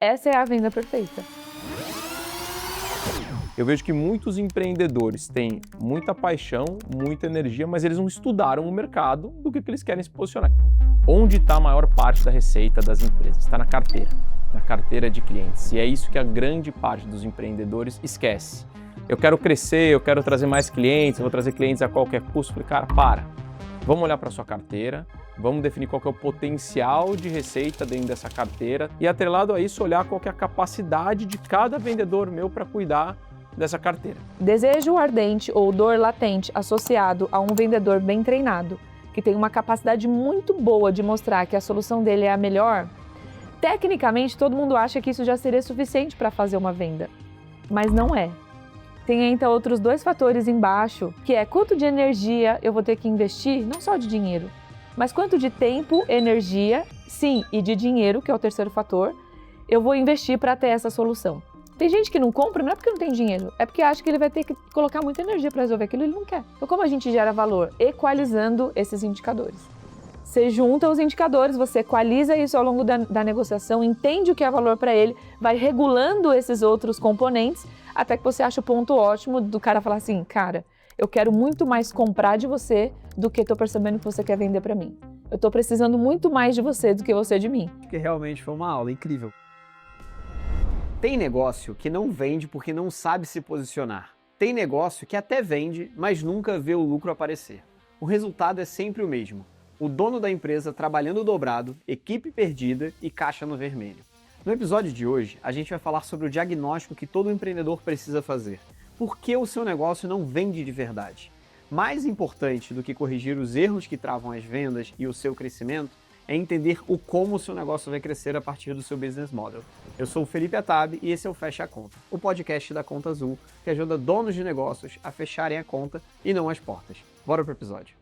Essa é a venda perfeita. Eu vejo que muitos empreendedores têm muita paixão, muita energia, mas eles não estudaram o mercado do que eles querem se posicionar. Onde está a maior parte da receita das empresas? Está na carteira de clientes. E é isso que a grande parte dos empreendedores esquece. Eu quero crescer, eu quero trazer mais clientes, eu vou trazer clientes a qualquer custo. Falei, cara, para. Vamos olhar para a sua carteira, vamos definir qual que é o potencial de receita dentro dessa carteira e, atrelado a isso, olhar qual que é a capacidade de cada vendedor meu para cuidar dessa carteira. Desejo ardente ou dor latente associado a um vendedor bem treinado, que tem uma capacidade muito boa de mostrar que a solução dele é a melhor, tecnicamente todo mundo acha que isso já seria suficiente para fazer uma venda, mas não é. Tem ainda outros 2 fatores embaixo, que é quanto de energia eu vou ter que investir, não só de dinheiro, mas quanto de tempo, energia, sim, e de dinheiro, que é o terceiro fator, eu vou investir para ter essa solução. Tem gente que não compra, não é porque não tem dinheiro, é porque acha que ele vai ter que colocar muita energia para resolver aquilo e ele não quer. Então, como a gente gera valor? Equalizando esses indicadores. Você junta os indicadores, você equaliza isso ao longo da negociação, entende o que é valor para ele, vai regulando esses outros componentes, até que você acha o ponto ótimo do cara falar assim, cara, eu quero muito mais comprar de você do que estou percebendo que você quer vender para mim. Eu estou precisando muito mais de você do que você de mim. Porque realmente foi uma aula incrível. Tem negócio que não vende porque não sabe se posicionar. Tem negócio que até vende, mas nunca vê o lucro aparecer. O resultado é sempre o mesmo. O dono da empresa trabalhando dobrado, equipe perdida e caixa no vermelho. No episódio de hoje, a gente vai falar sobre o diagnóstico que todo empreendedor precisa fazer. Por que o seu negócio não vende de verdade? Mais importante do que corrigir os erros que travam as vendas e o seu crescimento, é entender o como o seu negócio vai crescer a partir do seu business model. Eu sou o Felipe Atab e esse é o Fecha a Conta, o podcast da Conta Azul, que ajuda donos de negócios a fecharem a conta e não as portas. Bora pro episódio.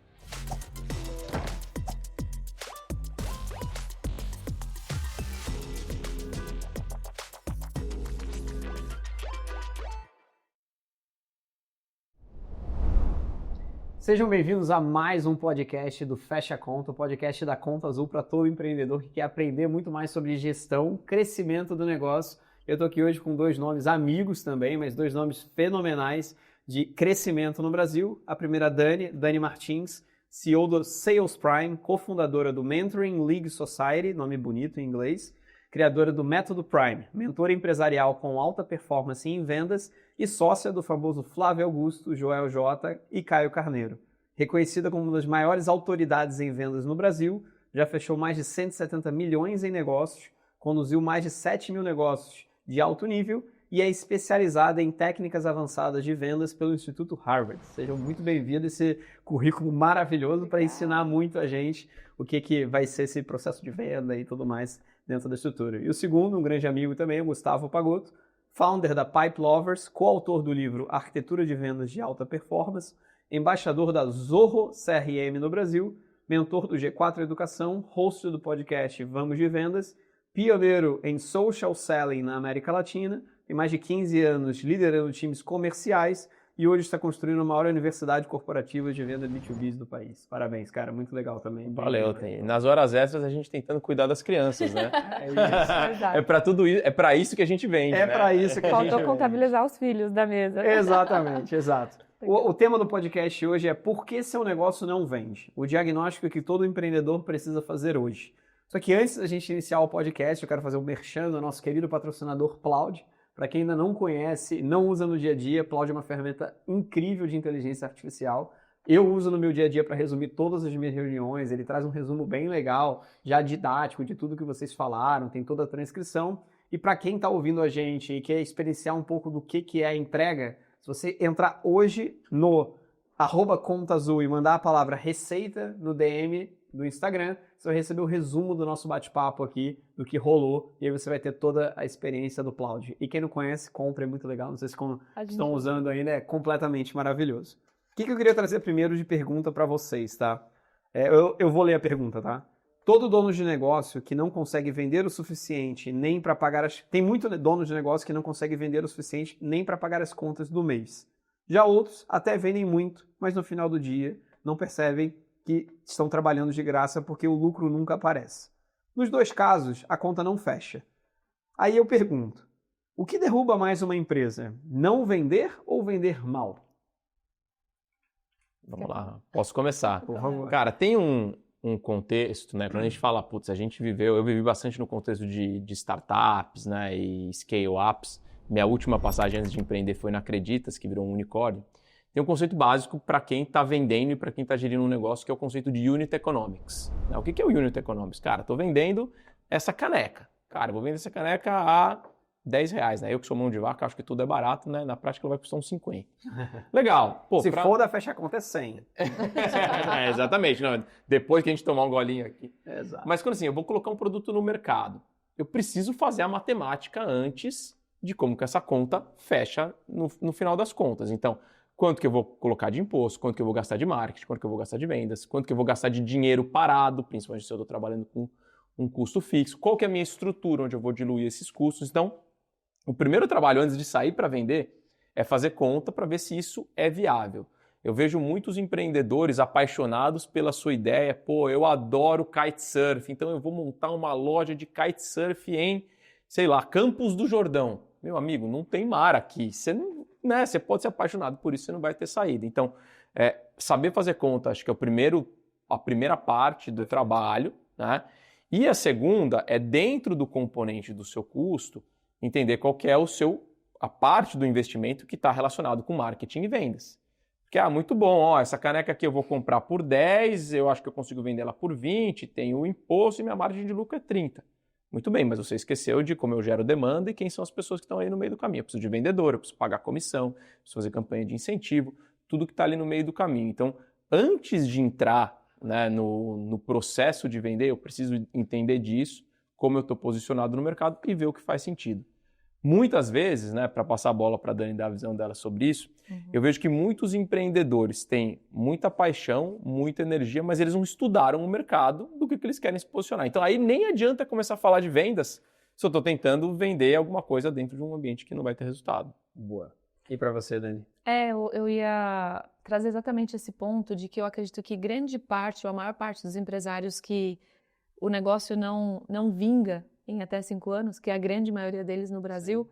Sejam bem-vindos a mais um podcast do Fecha a Conta, o podcast da Conta Azul para todo empreendedor que quer aprender muito mais sobre gestão, crescimento do negócio. Eu estou aqui hoje com 2 nomes amigos também, mas 2 nomes fenomenais de crescimento no Brasil. A primeira, Dani Martins, CEO do Sales Prime, cofundadora do Mentoring League Society, nome bonito em inglês, criadora do Método Prime, mentora empresarial com alta performance em vendas e sócia do famoso Flávio Augusto, Joel J. e Caio Carneiro. Reconhecida como uma das maiores autoridades em vendas no Brasil, já fechou mais de 170 milhões em negócios, conduziu mais de 7 mil negócios de alto nível e é especializada em técnicas avançadas de vendas pelo Instituto Harvard. Sejam muito bem-vindos a esse currículo maravilhoso para ensinar muito a gente o que vai ser esse processo de venda e tudo mais dentro da estrutura. E o segundo, um grande amigo também, o Gustavo Pagotto, founder da Pipe Lovers, coautor do livro Arquitetura de Vendas de Alta Performance, embaixador da Zorro CRM no Brasil, mentor do G4 Educação, host do podcast Vamos de Vendas, pioneiro em social selling na América Latina, tem mais de 15 anos liderando times comerciais e hoje está construindo a maior universidade corporativa de venda B2B do país. Parabéns, cara, muito legal também. Valeu, tem. Nas horas extras a gente tentando cuidar das crianças, né? É isso. É para tudo isso, é para isso que a gente vende, É né? para isso que a gente Faltou contabilizar os filhos da mesa. Exatamente, exato. O tema do podcast hoje é por que seu negócio não vende? O diagnóstico que todo empreendedor precisa fazer hoje. Só que antes da gente iniciar o podcast, eu quero fazer um merchan do nosso querido patrocinador Plaud. Para quem ainda não conhece, não usa no dia a dia, Plaud é uma ferramenta incrível de inteligência artificial. Eu uso no meu dia a dia para resumir todas as minhas reuniões, ele traz um resumo bem legal, já didático de tudo que vocês falaram, tem toda a transcrição. E para quem está ouvindo a gente e quer experienciar um pouco do que é a entrega, se você entrar hoje no @contaazul e mandar a palavra receita no DM do Instagram, você vai receber o resumo do nosso bate-papo aqui, do que rolou, e aí você vai ter toda a experiência do Plaud. E quem não conhece, compra, é muito legal, não sei se estão usando ainda, é completamente maravilhoso. O que eu queria trazer primeiro de pergunta para vocês, tá? Eu vou ler a pergunta, tá? Todo dono de negócio que não consegue vender o suficiente nem para pagar as... Tem muito dono de negócio que não consegue vender o suficiente nem para pagar as contas do mês. Já outros até vendem muito, mas no final do dia não percebem que estão trabalhando de graça porque o lucro nunca aparece. Nos 2 casos, a conta não fecha. Aí eu pergunto, o que derruba mais uma empresa? Não vender ou vender mal? Vamos lá, posso começar. Por favor. Cara, tem um contexto, né? Quando a gente fala, putz, eu vivi bastante no contexto de startups, né? E scale-ups. Minha última passagem antes de empreender foi na Acreditas, que virou um unicórnio. Tem um conceito básico para quem está vendendo e para quem está gerindo um negócio, que é o conceito de Unit Economics. O que é o Unit Economics? Cara, estou vendendo essa caneca. Cara, eu vou vender essa caneca a R$10, né? Eu que sou mão de vaca, acho que tudo é barato, né? Na prática, ela vai custar uns 50. Legal. Pô, Se for da fecha conta, é 100. Exatamente. Não, depois que a gente tomar um golinho aqui. Exato. Mas quando assim, eu vou colocar um produto no mercado, eu preciso fazer a matemática antes de como que essa conta fecha no final das contas. Então, quanto que eu vou colocar de imposto, quanto que eu vou gastar de marketing, quanto que eu vou gastar de vendas, quanto que eu vou gastar de dinheiro parado, principalmente se eu estou trabalhando com um custo fixo, qual que é a minha estrutura onde eu vou diluir esses custos. Então, o primeiro trabalho antes de sair para vender é fazer conta para ver se isso é viável. Eu vejo muitos empreendedores apaixonados pela sua ideia. Pô, eu adoro kitesurf, então eu vou montar uma loja de kitesurf em, sei lá, Campos do Jordão. Meu amigo, não tem mar aqui. Você não, né? Você pode ser apaixonado por isso, você não vai ter saída. Então, saber fazer conta, acho que é a primeira parte do trabalho, né? E a segunda é, dentro do componente do seu custo, entender qual que é a parte do investimento que está relacionado com marketing e vendas. Porque, muito bom, essa caneca aqui eu vou comprar por 10, eu acho que eu consigo vender ela por 20, tem o imposto e minha margem de lucro é 30. Muito bem, mas você esqueceu de como eu gero demanda e quem são as pessoas que estão aí no meio do caminho. Eu preciso de vendedor, eu preciso pagar comissão, preciso fazer campanha de incentivo, tudo que está ali no meio do caminho. Então, antes de entrar, né, no processo de vender, eu preciso entender disso, como eu estou posicionado no mercado e ver o que faz sentido. Muitas vezes, né, para passar a bola para a Dani dar a visão dela sobre isso, eu vejo que muitos empreendedores têm muita paixão, muita energia, mas eles não estudaram o mercado do que eles querem se posicionar. Então aí nem adianta começar a falar de vendas se eu estou tentando vender alguma coisa dentro de um ambiente que não vai ter resultado. Boa. E para você, Dani? Eu ia trazer exatamente esse ponto de que eu acredito que grande parte, ou a maior parte dos empresários que o negócio não vinga em até 5 anos, que é a grande maioria deles no Brasil, sim,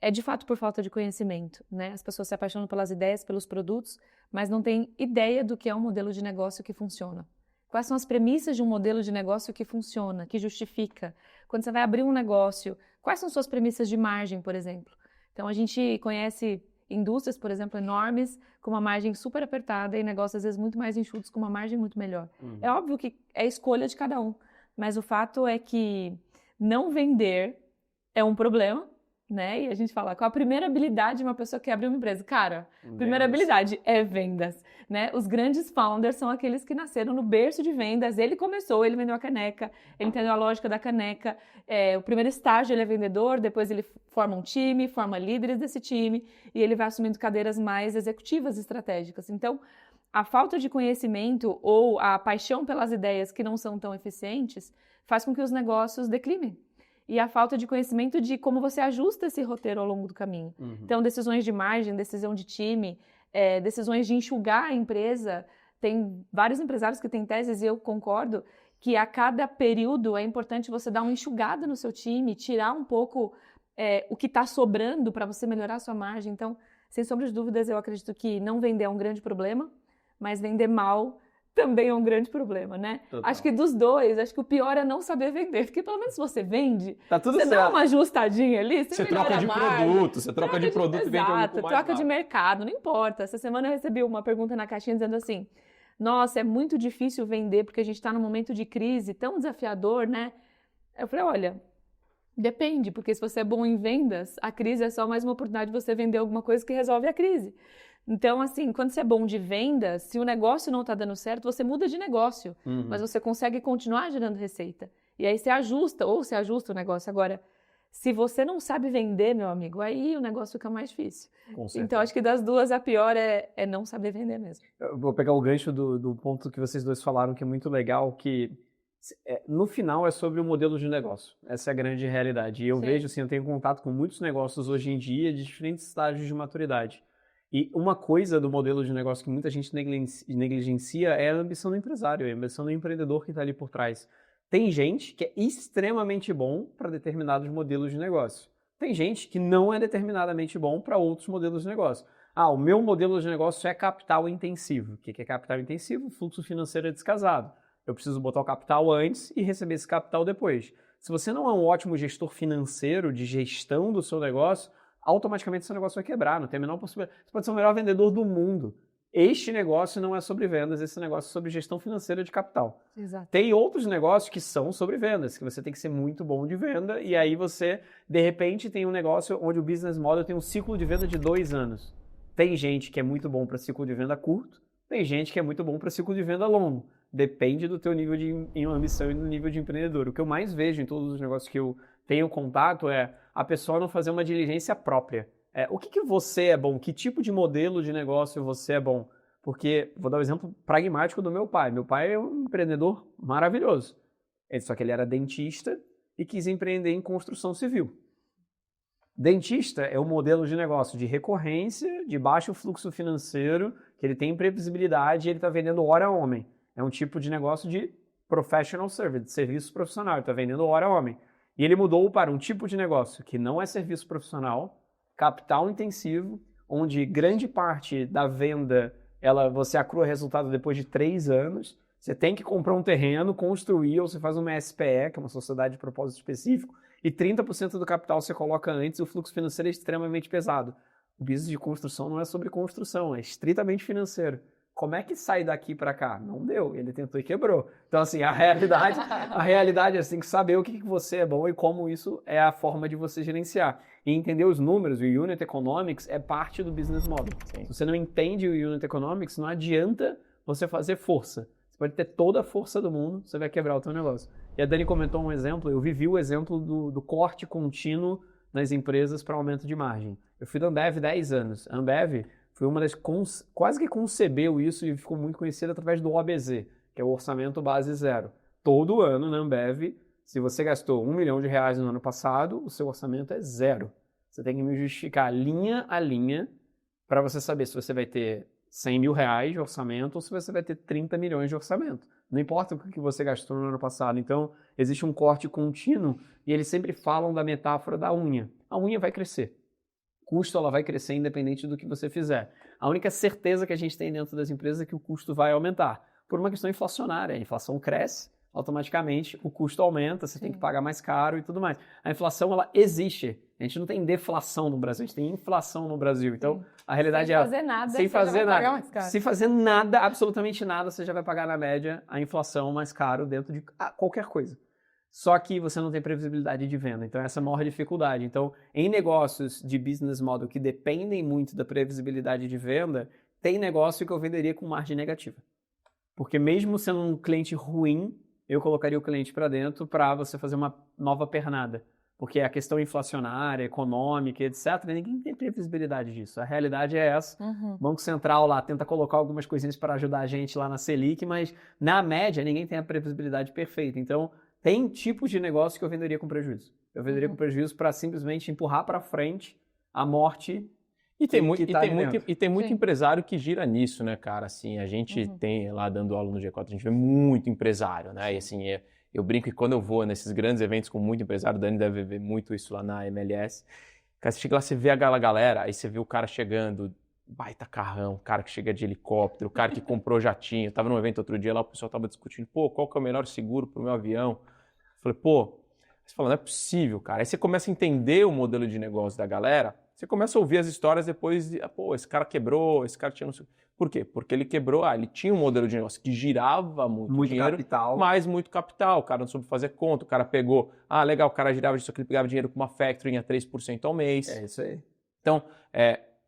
é de fato por falta de conhecimento, né? As pessoas se apaixonam pelas ideias, pelos produtos, mas não têm ideia do que é um modelo de negócio que funciona. Quais são as premissas de um modelo de negócio que funciona, que justifica? Quando você vai abrir um negócio, quais são suas premissas de margem, por exemplo? Então, a gente conhece indústrias, por exemplo, enormes, com uma margem super apertada e negócios, às vezes, muito mais enxutos, com uma margem muito melhor. É óbvio que é escolha de cada um, mas o fato é que não vender é um problema, né? E a gente fala, qual a primeira habilidade de uma pessoa que abre uma empresa? Cara, a primeira habilidade é vendas, né? Os grandes founders são aqueles que nasceram no berço de vendas. Ele começou, ele vendeu a caneca, ele entendeu a lógica da caneca. O primeiro estágio ele é vendedor, depois ele forma um time, forma líderes desse time e ele vai assumindo cadeiras mais executivas estratégicas. Então, a falta de conhecimento ou a paixão pelas ideias que não são tão eficientes faz com que os negócios declinem. E a falta de conhecimento de como você ajusta esse roteiro ao longo do caminho. Então, decisões de margem, decisão de time, decisões de enxugar a empresa. Tem vários empresários que têm teses, e eu concordo, que a cada período é importante você dar uma enxugada no seu time, tirar um pouco o que está sobrando para você melhorar a sua margem. Então, sem sombra de dúvidas, eu acredito que não vender é um grande problema, mas vender mal também é um grande problema, né? Total. Acho que dos dois, acho que o pior é não saber vender, porque pelo menos se você vende, tá tudo você certo. Dá uma ajustadinha ali, você troca de produto, você troca de produto e vende algo com mais troca de mercado, não importa. Essa semana eu recebi uma pergunta na caixinha dizendo assim, nossa, é muito difícil vender porque a gente está num momento de crise tão desafiador, né? Eu falei, olha, depende, porque se você é bom em vendas, a crise é só mais uma oportunidade de você vender alguma coisa que resolve a crise. Então, assim, quando você é bom de vendas, se o negócio não está dando certo, você muda de negócio, mas você consegue continuar gerando receita. E aí você ajusta o negócio. Agora, se você não sabe vender, meu amigo, aí o negócio fica mais difícil. Então, acho que das duas, a pior é não saber vender mesmo. Eu vou pegar o gancho do ponto que vocês dois falaram, que é muito legal, que no final é sobre o modelo de negócio. Essa é a grande realidade. E eu vejo, assim, eu tenho contato com muitos negócios hoje em dia de diferentes estágios de maturidade. E uma coisa do modelo de negócio que muita gente negligencia é a ambição do empresário, a ambição do empreendedor que está ali por trás. Tem gente que é extremamente bom para determinados modelos de negócio. Tem gente que não é determinadamente bom para outros modelos de negócio. O meu modelo de negócio é capital intensivo. O que é capital intensivo? Fluxo financeiro é descasado. Eu preciso botar o capital antes e receber esse capital depois. Se você não é um ótimo gestor financeiro de gestão do seu negócio, automaticamente seu negócio vai quebrar, não tem a menor possibilidade. Você pode ser o melhor vendedor do mundo. Este negócio não é sobre vendas, esse negócio é sobre gestão financeira de capital. Exato. Tem outros negócios que são sobre vendas, que você tem que ser muito bom de venda, e aí você, de repente, tem um negócio onde o business model tem um ciclo de venda de 2 anos. Tem gente que é muito bom para ciclo de venda curto, tem gente que é muito bom para ciclo de venda longo. Depende do teu nível de ambição e do nível de empreendedor. O que eu mais vejo em todos os negócios que eu tenho contato é a pessoa não fazer uma diligência própria. O que você é bom? Que tipo de modelo de negócio você é bom? Porque, vou dar um exemplo pragmático do meu pai. Meu pai é um empreendedor maravilhoso. Só que ele era dentista e quis empreender em construção civil. Dentista é um modelo de negócio de recorrência, de baixo fluxo financeiro, que ele tem previsibilidade e ele está vendendo hora homem. É um tipo de negócio de professional service, de serviço profissional. Ele está vendendo hora homem. E ele mudou para um tipo de negócio que não é serviço profissional, capital intensivo, onde grande parte da venda você acrua resultado depois de 3 anos. Você tem que comprar um terreno, construir, ou você faz uma SPE, que é uma sociedade de propósito específico, e 30% do capital você coloca antes, e o fluxo financeiro é extremamente pesado. O business de construção não é sobre construção, é estritamente financeiro. Como é que sai daqui para cá? Não deu, ele tentou e quebrou. Então, assim, a realidade é você tem que saber o que você é bom e como isso é a forma de você gerenciar. E entender os números, o Unit Economics é parte do business model. Sim. Se você não entende o Unit Economics, não adianta você fazer força. Você pode ter toda a força do mundo, você vai quebrar o seu negócio. E a Dani comentou um exemplo, eu vivi o exemplo do corte contínuo nas empresas para aumento de margem. Eu fui da Ambev 10 anos. A Ambev foi uma das quase que concebeu isso e ficou muito conhecida através do OBZ, que é o Orçamento Base Zero. Todo ano na Ambev, se você gastou R$1 milhão no ano passado, o seu orçamento é 0. Você tem que me justificar linha a linha para você saber se você vai ter R$100 mil de orçamento ou se você vai ter 30 milhões de orçamento. Não importa o que você gastou no ano passado. Então, existe um corte contínuo e eles sempre falam da metáfora da unha. A unha vai crescer. Custo ela vai crescer independente do que você fizer. A única certeza que a gente tem dentro das empresas é que o custo vai aumentar. Por uma questão inflacionária. A inflação cresce, automaticamente o custo aumenta, você tem que pagar mais caro e tudo mais. A inflação, ela existe. A gente não tem deflação no Brasil, a gente tem inflação no Brasil. Então, a realidade é... Sem fazer nada. Sem fazer nada, absolutamente nada, você já vai pagar na média a inflação mais caro dentro de qualquer coisa. Só que você não tem previsibilidade de venda. Então, essa é a maior dificuldade. Então, em negócios de business model que dependem muito da previsibilidade de venda, tem negócio que eu venderia com margem negativa. Porque mesmo sendo um cliente ruim, eu colocaria o cliente para dentro para você fazer uma nova pernada. Porque a questão inflacionária, econômica, etc., ninguém tem previsibilidade disso. A realidade é essa. O Banco Central lá tenta colocar algumas coisinhas para ajudar a gente lá na Selic, mas na média ninguém tem a previsibilidade perfeita. Então, tem tipos de negócio que eu venderia com prejuízo. Eu venderia com prejuízo para simplesmente empurrar para frente a morte. E tem muito empresário que gira nisso, né, cara? Assim, a gente tem lá dando aula no G4, a gente vê muito empresário, né? E assim, eu brinco que quando eu vou nesses grandes eventos com muito empresário, o Dani deve ver muito isso lá na MLS. Cara, você chega lá, você vê a galera, aí você vê o cara chegando, baita carrão, o cara que chega de helicóptero, o cara que comprou jatinho. Eu tava num evento outro dia lá, o pessoal tava discutindo, qual que é o melhor seguro pro meu avião? Eu falei, você fala, não é possível, cara. Aí você começa a entender o modelo de negócio da galera, você começa a ouvir as histórias depois de, esse cara quebrou, esse cara tinha não sei. Por quê? Porque ele quebrou, ele tinha um modelo de negócio que girava muito dinheiro, capital. Mas muito capital. O cara não soube fazer conta, o cara pegou, legal, o cara girava disso aqui, ele pegava dinheiro com uma factoring a 3% ao mês. É isso aí. Então,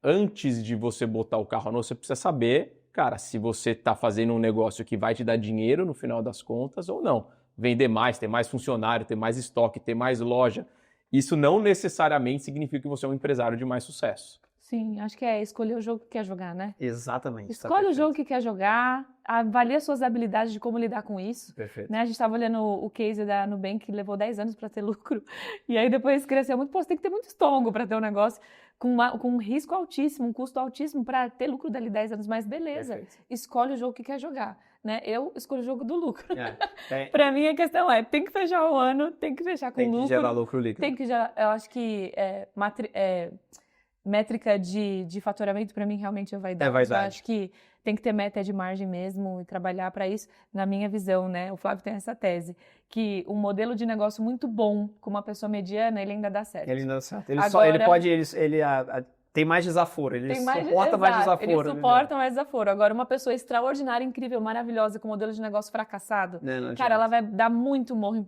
antes de você botar o carro novo, você precisa saber, cara, se você está fazendo um negócio que vai te dar dinheiro no final das contas ou não. Vender mais, ter mais funcionário, ter mais estoque, ter mais loja. Isso não necessariamente significa que você é um empresário de mais sucesso. Sim, acho que é escolher o jogo que quer jogar, né? Exatamente. Escolhe o jogo que quer jogar, avalia suas habilidades de como lidar com isso. Perfeito. Né? A gente estava olhando o case da Nubank, que levou 10 anos para ter lucro, e aí depois cresceu muito. Você tem que ter muito estômago para ter um negócio com um risco altíssimo, um custo altíssimo para ter lucro dali 10 anos, mas beleza. Perfeito. Escolhe o jogo que quer jogar. né? Eu escolho o jogo do lucro. É. Para mim, a questão tem que fechar o ano, tem que fechar com lucro. Tem que gerar lucro líquido. Tem que gerar, eu acho que métrica de faturamento, para mim, realmente é vaidade. É vaidade. Eu acho que tem que ter meta de margem mesmo e trabalhar para isso. Na minha visão, né? O Flávio tem essa tese, que um modelo de negócio muito bom com uma pessoa mediana, ele ainda dá certo. Ele ainda dá certo. Tem mais desaforo, suporta mais desaforo. Ele suporta mais desaforo. Agora, uma pessoa extraordinária, incrível, maravilhosa, com modelo de negócio fracassado, cara, ela vai dar muito murro em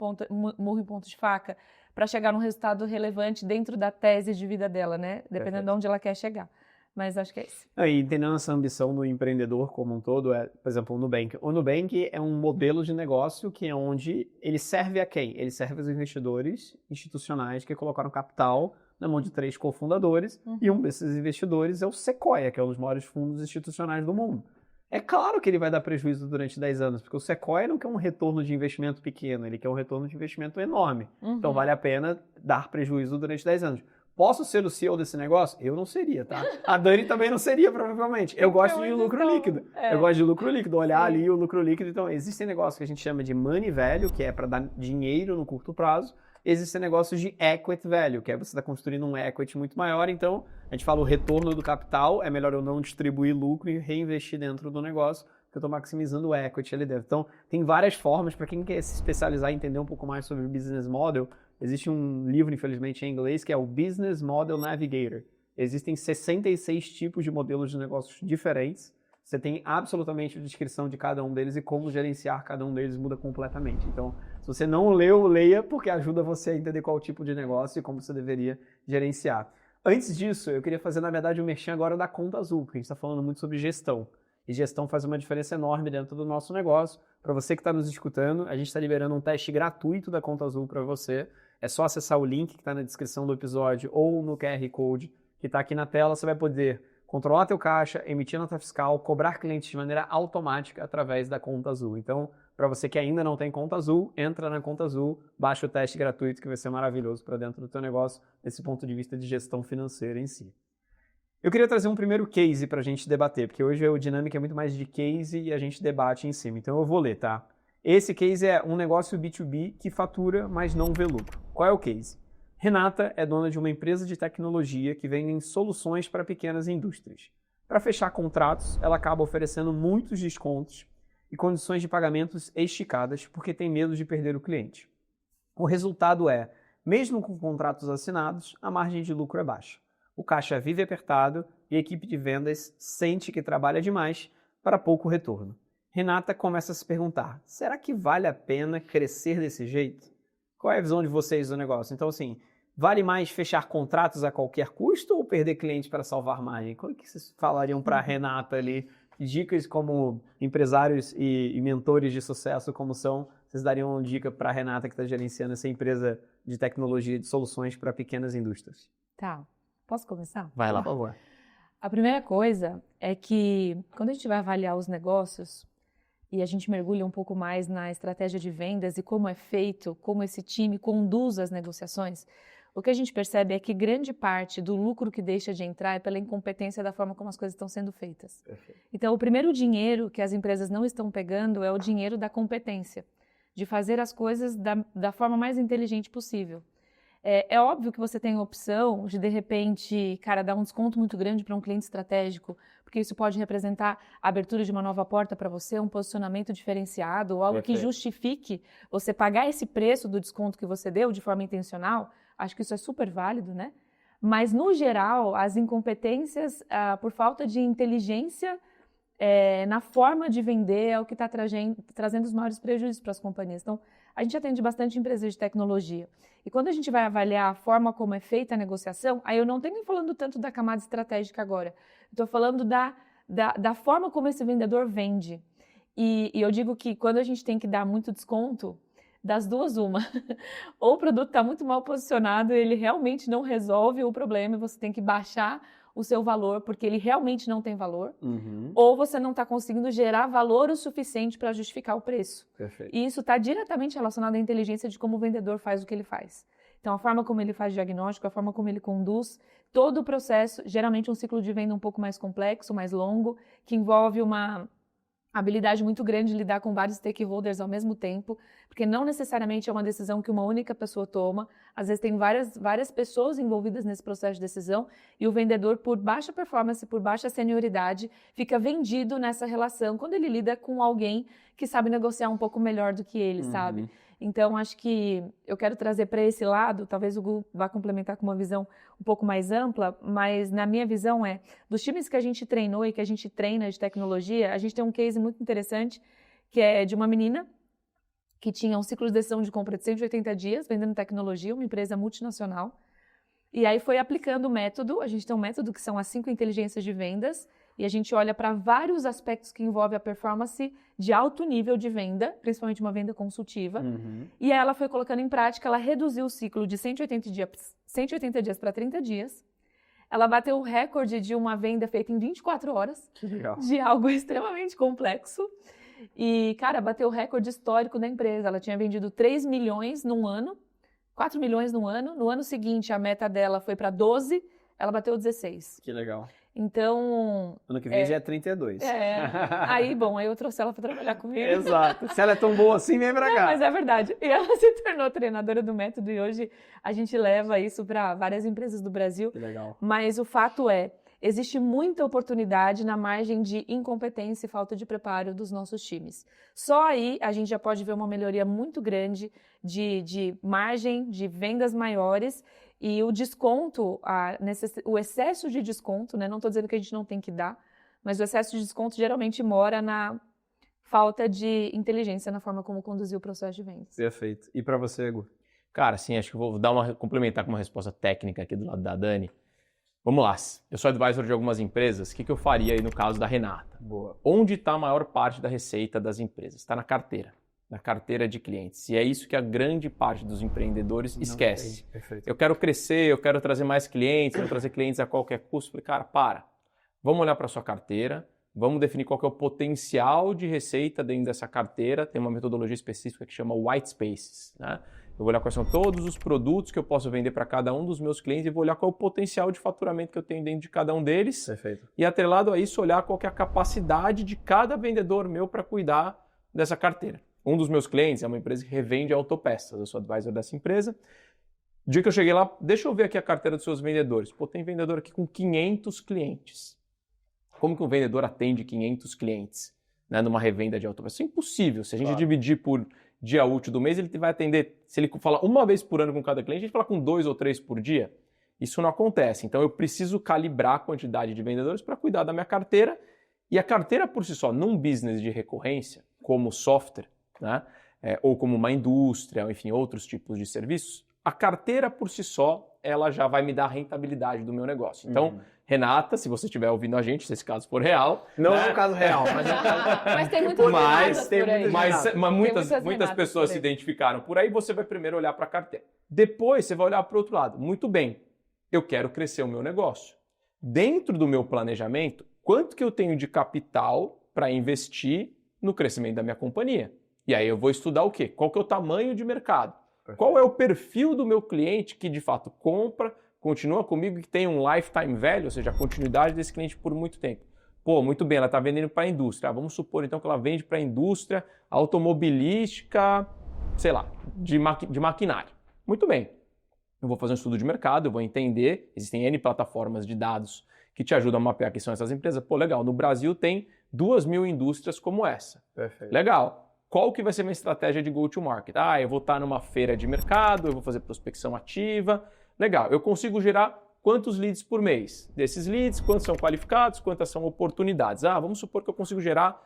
ponto de faca para chegar num resultado relevante dentro da tese de vida dela, né? Dependendo de onde ela quer chegar. Mas acho que é isso. E entendendo essa ambição do empreendedor como um todo, por exemplo, o Nubank. O Nubank é um modelo de negócio que é onde ele serve a quem? Ele serve aos investidores institucionais que colocaram capital na mão de 3 cofundadores, e um desses investidores é o Sequoia, que é um dos maiores fundos institucionais do mundo. É claro que ele vai dar prejuízo durante 10 anos, porque o Sequoia não quer um retorno de investimento pequeno, ele quer um retorno de investimento enorme. Então vale a pena dar prejuízo durante 10 anos. Posso ser o CEO desse negócio? Eu não seria, tá? A Dani também não seria, provavelmente. Eu gosto de lucro líquido. Eu gosto de lucro líquido, olhar ali o lucro líquido. Então, existem negócios que a gente chama de money value, que é para dar dinheiro no curto prazo. Existem negócios de equity value, que é você está construindo um equity muito maior. Então, a gente fala o retorno do capital, é melhor eu não distribuir lucro e reinvestir dentro do negócio, porque eu estou maximizando o equity ali dentro. Então, tem várias formas para quem quer se especializar e entender um pouco mais sobre o business model. Existe um livro, infelizmente, em inglês, que é o Business Model Navigator. Existem 66 tipos de modelos de negócios diferentes. Você tem absolutamente a descrição de cada um deles e como gerenciar cada um deles muda completamente. Então, se você não leu, leia, porque ajuda você a entender qual tipo de negócio e como você deveria gerenciar. Antes disso, eu queria fazer, na verdade, um merchan agora da Conta Azul, porque a gente está falando muito sobre gestão. E gestão faz uma diferença enorme dentro do nosso negócio. Para você que está nos escutando, a gente está liberando um teste gratuito da Conta Azul para você. É só acessar o link que está na descrição do episódio ou no QR Code que está aqui na tela. Você vai poder controlar teu caixa, emitir nota fiscal, cobrar clientes de maneira automática através da Conta Azul. Então, para você que ainda não tem Conta Azul, entra na Conta Azul, baixa o teste gratuito que vai ser maravilhoso para dentro do teu negócio, desse ponto de vista de gestão financeira em si. Eu queria trazer um primeiro case para a gente debater, porque hoje o Dinâmica é muito mais de case e a gente debate em cima. Então eu vou ler, tá? Esse case é um negócio B2B que fatura, mas não vê lucro. Qual é o case? Renata é dona de uma empresa de tecnologia que vende soluções para pequenas indústrias. Para fechar contratos, ela acaba oferecendo muitos descontos e condições de pagamentos esticadas porque tem medo de perder o cliente. O resultado é, mesmo com contratos assinados, a margem de lucro é baixa. O caixa vive apertado e a equipe de vendas sente que trabalha demais para pouco retorno. Renata começa a se perguntar, será que vale a pena crescer desse jeito? Qual é a visão de vocês do negócio? Então, assim, vale mais fechar contratos a qualquer custo ou perder clientes para salvar margem? Como é que vocês falariam para a Renata ali? Dicas como empresários e mentores de sucesso como são, vocês dariam uma dica para a Renata que está gerenciando essa empresa de tecnologia de soluções para pequenas indústrias? Tá. Posso começar? Vai lá. Por favor. A primeira coisa é que quando a gente vai avaliar os negócios e a gente mergulha um pouco mais na estratégia de vendas e como é feito, como esse time conduz as negociações, o que a gente percebe é que grande parte do lucro que deixa de entrar é pela incompetência da forma como as coisas estão sendo feitas. Perfeito. Então, o primeiro dinheiro que as empresas não estão pegando é o dinheiro da competência, de fazer as coisas da forma mais inteligente possível. É óbvio que você tem a opção de repente, dar um desconto muito grande para um cliente estratégico, porque isso pode representar a abertura de uma nova porta para você, um posicionamento diferenciado, ou algo que justifique você pagar esse preço do desconto que você deu de forma intencional. Acho que isso é super válido, né? Mas, no geral, as incompetências, por falta de inteligência na forma de vender, é o que está trazendo os maiores prejuízos para as companhias. Então, a gente atende bastante empresas de tecnologia. E quando a gente vai avaliar a forma como é feita a negociação, aí eu não estou nem falando tanto da camada estratégica agora. Estou falando da forma como esse vendedor vende. E eu digo que quando a gente tem que dar muito desconto, das duas, uma. Ou o produto está muito mal posicionado, ele realmente não resolve o problema e você tem que baixar o seu valor porque ele realmente não tem valor. Ou você não está conseguindo gerar valor o suficiente para justificar o preço. Perfeito. E isso está diretamente relacionado à inteligência de como o vendedor faz o que ele faz. Então, a forma como ele faz diagnóstico, a forma como ele conduz todo o processo, geralmente um ciclo de venda um pouco mais complexo, mais longo, que envolve uma habilidade muito grande de lidar com vários stakeholders ao mesmo tempo, porque não necessariamente é uma decisão que uma única pessoa toma. Às vezes tem várias pessoas envolvidas nesse processo de decisão e o vendedor, por baixa performance, por baixa senioridade, fica vendido nessa relação quando ele lida com alguém que sabe negociar um pouco melhor do que ele, sabe? Então, acho que eu quero trazer para esse lado, talvez o Gu vá complementar com uma visão um pouco mais ampla, mas na minha visão dos times que a gente treinou e que a gente treina de tecnologia, a gente tem um case muito interessante, que é de uma menina que tinha um ciclo de decisão de compra de 180 dias, vendendo tecnologia, uma empresa multinacional, e aí foi aplicando o método, a gente tem um método que são as 5 inteligências de vendas, e a gente olha para vários aspectos que envolvem a performance de alto nível de venda, principalmente uma venda consultiva. E aí ela foi colocando em prática, ela reduziu o ciclo de 180 dias para 30 dias. Ela bateu o recorde de uma venda feita em 24 horas, Que legal. de algo extremamente complexo. E, cara, bateu o recorde histórico da empresa. Ela tinha vendido 3 milhões num ano, 4 milhões num ano. No ano seguinte, a meta dela foi para 12, ela bateu 16. Que legal. Então... Ano que vem já é 32. Aí eu trouxe ela para trabalhar comigo. Exato. Se ela é tão boa assim, vem pra cá. Mas é verdade. E ela se tornou treinadora do método e hoje a gente leva isso para várias empresas do Brasil. Que legal. Mas o fato existe muita oportunidade na margem de incompetência e falta de preparo dos nossos times. Só aí a gente já pode ver uma melhoria muito grande de margem, de vendas maiores. E o desconto, o excesso de desconto, né? Não estou dizendo que a gente não tem que dar, mas o excesso de desconto geralmente mora na falta de inteligência na forma como conduzir o processo de vendas. Perfeito. E para você, Gu? Cara, sim, acho que vou complementar com uma resposta técnica aqui do lado da Dani. Vamos lá, eu sou advisor de algumas empresas, o que eu faria aí no caso da Renata? Boa. Onde está a maior parte da receita das empresas? Está na carteira de clientes. E é isso que a grande parte dos empreendedores esquece. Perfeito. Eu quero crescer, eu quero trazer mais clientes, eu quero trazer clientes a qualquer custo. Falei, cara, vamos olhar para a sua carteira, vamos definir qual que é o potencial de receita dentro dessa carteira. Tem uma metodologia específica que chama White Spaces, né? Eu vou olhar quais são todos os produtos que eu posso vender para cada um dos meus clientes e vou olhar qual é o potencial de faturamento que eu tenho dentro de cada um deles. Perfeito. E atrelado a isso, olhar qual que é a capacidade de cada vendedor meu para cuidar dessa carteira. Um dos meus clientes é uma empresa que revende autopeças. Eu sou advisor dessa empresa. O dia que eu cheguei lá, deixa eu ver aqui a carteira dos seus vendedores. Pô, tem vendedor aqui com 500 clientes. Como que um vendedor atende 500 clientes, né, numa revenda de autopeças? Isso é impossível. Se a gente dividir por dia útil do mês, ele vai atender, se ele falar uma vez por ano com cada cliente, a gente fala com 2 ou 3 por dia. Isso não acontece. Então eu preciso calibrar a quantidade de vendedores para cuidar da minha carteira. E a carteira por si só, num business de recorrência, como software, né, ou como uma indústria, enfim, outros tipos de serviços, a carteira por si só, ela já vai me dar a rentabilidade do meu negócio. Então, Renata, se você estiver ouvindo a gente, se esse caso for real... Não né? é um caso real, mas é um caso... Mas tem muitas Renatas por aí. Mas muitas Renatas pessoas por se aí. identificaram por aí, você vai primeiro olhar para a carteira. Depois você vai olhar para o outro lado. Muito bem, eu quero crescer o meu negócio. Dentro do meu planejamento, quanto que eu tenho de capital para investir no crescimento da minha companhia? E aí eu vou estudar o quê? Qual que é o tamanho de mercado? Qual é o perfil do meu cliente que de fato compra, continua comigo e que tem um lifetime value, ou seja, a continuidade desse cliente por muito tempo. Pô, muito bem, ela está vendendo para a indústria. Vamos supor então que ela vende para a indústria automobilística, sei lá, de maquinário. Muito bem. Eu vou fazer um estudo de mercado, eu vou entender, existem N plataformas de dados que te ajudam a mapear quem são essas empresas. Pô, legal, no Brasil tem 2.000 indústrias como essa. Perfeito. Legal. Qual que vai ser minha estratégia de go-to-market? Eu vou estar numa feira de mercado, eu vou fazer prospecção ativa. Legal, eu consigo gerar quantos leads por mês? Desses leads, quantos são qualificados, quantas são oportunidades? Vamos supor que eu consigo gerar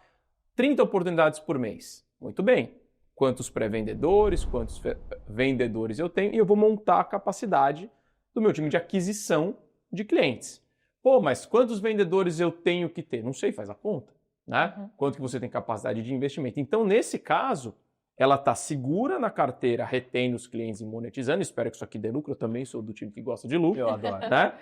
30 oportunidades por mês. Muito bem. Quantos pré-vendedores, quantos vendedores eu tenho? E eu vou montar a capacidade do meu time de aquisição de clientes. Pô, mas quantos vendedores eu tenho que ter? Não sei, faz a conta. Né? Quanto que você tem capacidade de investimento. Então, nesse caso, ela está segura na carteira, retendo os clientes e monetizando. Espero que isso aqui dê lucro. Eu também sou do time que gosta de lucro. Eu adoro. Né?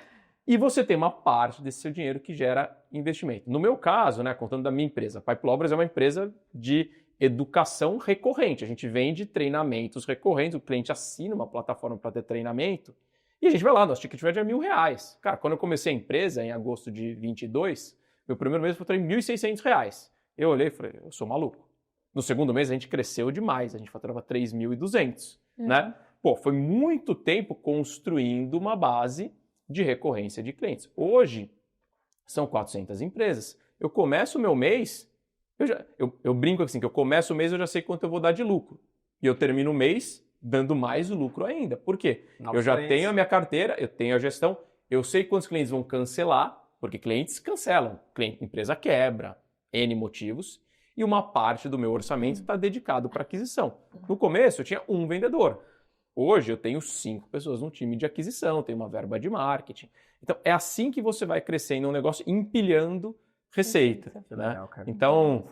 E você tem uma parte desse seu dinheiro que gera investimento. No meu caso, né, contando da minha empresa, a Pipelobras é uma empresa de educação recorrente. A gente vende treinamentos recorrentes, o cliente assina uma plataforma para ter treinamento e a gente vai lá, nosso ticket médio é R$1.000. Cara, quando eu comecei a empresa, em agosto de 22, meu primeiro mês eu faturei R$1.600. Eu olhei e falei, eu sou maluco. No segundo mês a gente cresceu demais, a gente faturava 3.200, né? Pô, foi muito tempo construindo uma base de recorrência de clientes. Hoje, são 400 empresas. Eu começo o meu mês, eu brinco assim, que eu começo o mês eu já sei quanto eu vou dar de lucro. E eu termino o mês dando mais lucro ainda. Por quê? Eu já tenho a minha carteira, eu tenho a gestão, eu sei quantos clientes vão cancelar, porque clientes cancelam, empresa quebra, N motivos, e uma parte do meu orçamento está dedicado para aquisição. No começo eu tinha um vendedor. Hoje eu tenho 5 pessoas no time de aquisição, tenho uma verba de marketing. Então é assim que você vai crescendo um negócio, empilhando receita. Né? Legal, cara. Então,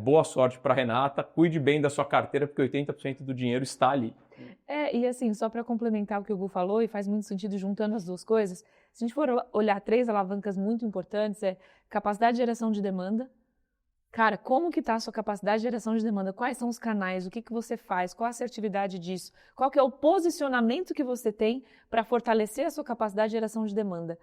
boa sorte para Renata, cuide bem da sua carteira, porque 80% do dinheiro está ali. E assim, só para complementar o que o Gu falou, e faz muito sentido juntando as duas coisas, se a gente for olhar 3 alavancas muito importantes, é capacidade de geração de demanda. Cara, como que está a sua capacidade de geração de demanda? Quais são os canais? O que você faz? Qual a assertividade disso? Qual que é o posicionamento que você tem para fortalecer a sua capacidade de geração de demanda?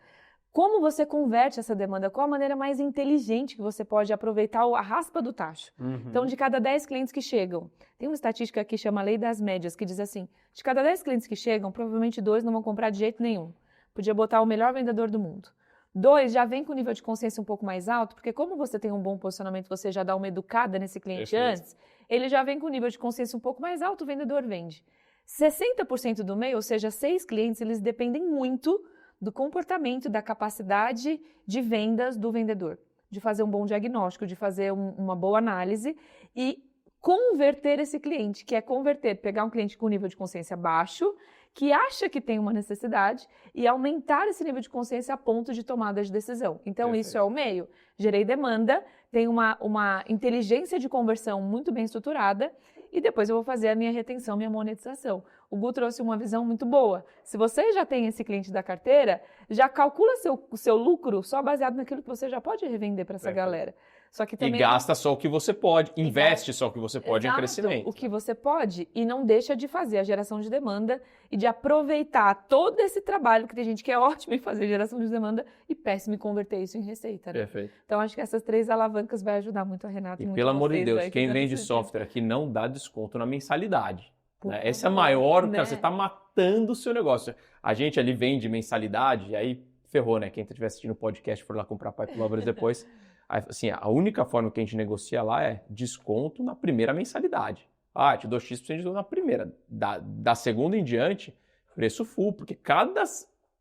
Como você converte essa demanda? Qual a maneira mais inteligente que você pode aproveitar a raspa do tacho? Então, de cada 10 clientes que chegam, tem uma estatística que chama Lei das Médias, que diz assim, de cada 10 clientes que chegam, provavelmente 2 não vão comprar de jeito nenhum. Podia botar o melhor vendedor do mundo. 2 já vem com nível de consciência um pouco mais alto, porque como você tem um bom posicionamento, você já dá uma educada nesse cliente antes, ele já vem com nível de consciência um pouco mais alto, o vendedor vende. 60% do meio, ou seja, 6 clientes, eles dependem muito do comportamento, da capacidade de vendas do vendedor, de fazer um bom diagnóstico, de fazer uma boa análise e converter esse cliente, que é pegar um cliente com nível de consciência baixo, que acha que tem uma necessidade e aumentar esse nível de consciência a ponto de tomada de decisão. Então, Isso é o meio. Gerei demanda, tenho uma inteligência de conversão muito bem estruturada e depois eu vou fazer a minha retenção, minha monetização. O Gu trouxe uma visão muito boa. Se você já tem esse cliente da carteira, já calcula o seu lucro só baseado naquilo que você já pode revender para essa galera. Só que também gasta só o que você pode, investe só o que você pode em crescimento. O que você pode e não deixa de fazer a geração de demanda e de aproveitar todo esse trabalho, que tem gente que é ótimo em fazer geração de demanda e péssimo em converter isso em receita. Né? Perfeito. Então, acho que essas 3 alavancas vai ajudar muito a Renata. E pelo amor de Deus, quem vende software aqui não dá desconto na mensalidade. Né? Esse é maior, né? Cara, você está matando o seu negócio. A gente ali vende mensalidade, e aí ferrou, né? Quem estiver assistindo o podcast for lá comprar Pipe Lovers depois... Assim, a única forma que a gente negocia lá é desconto na primeira mensalidade. Te dou X% de desconto na primeira. Da segunda em diante, preço full, porque cada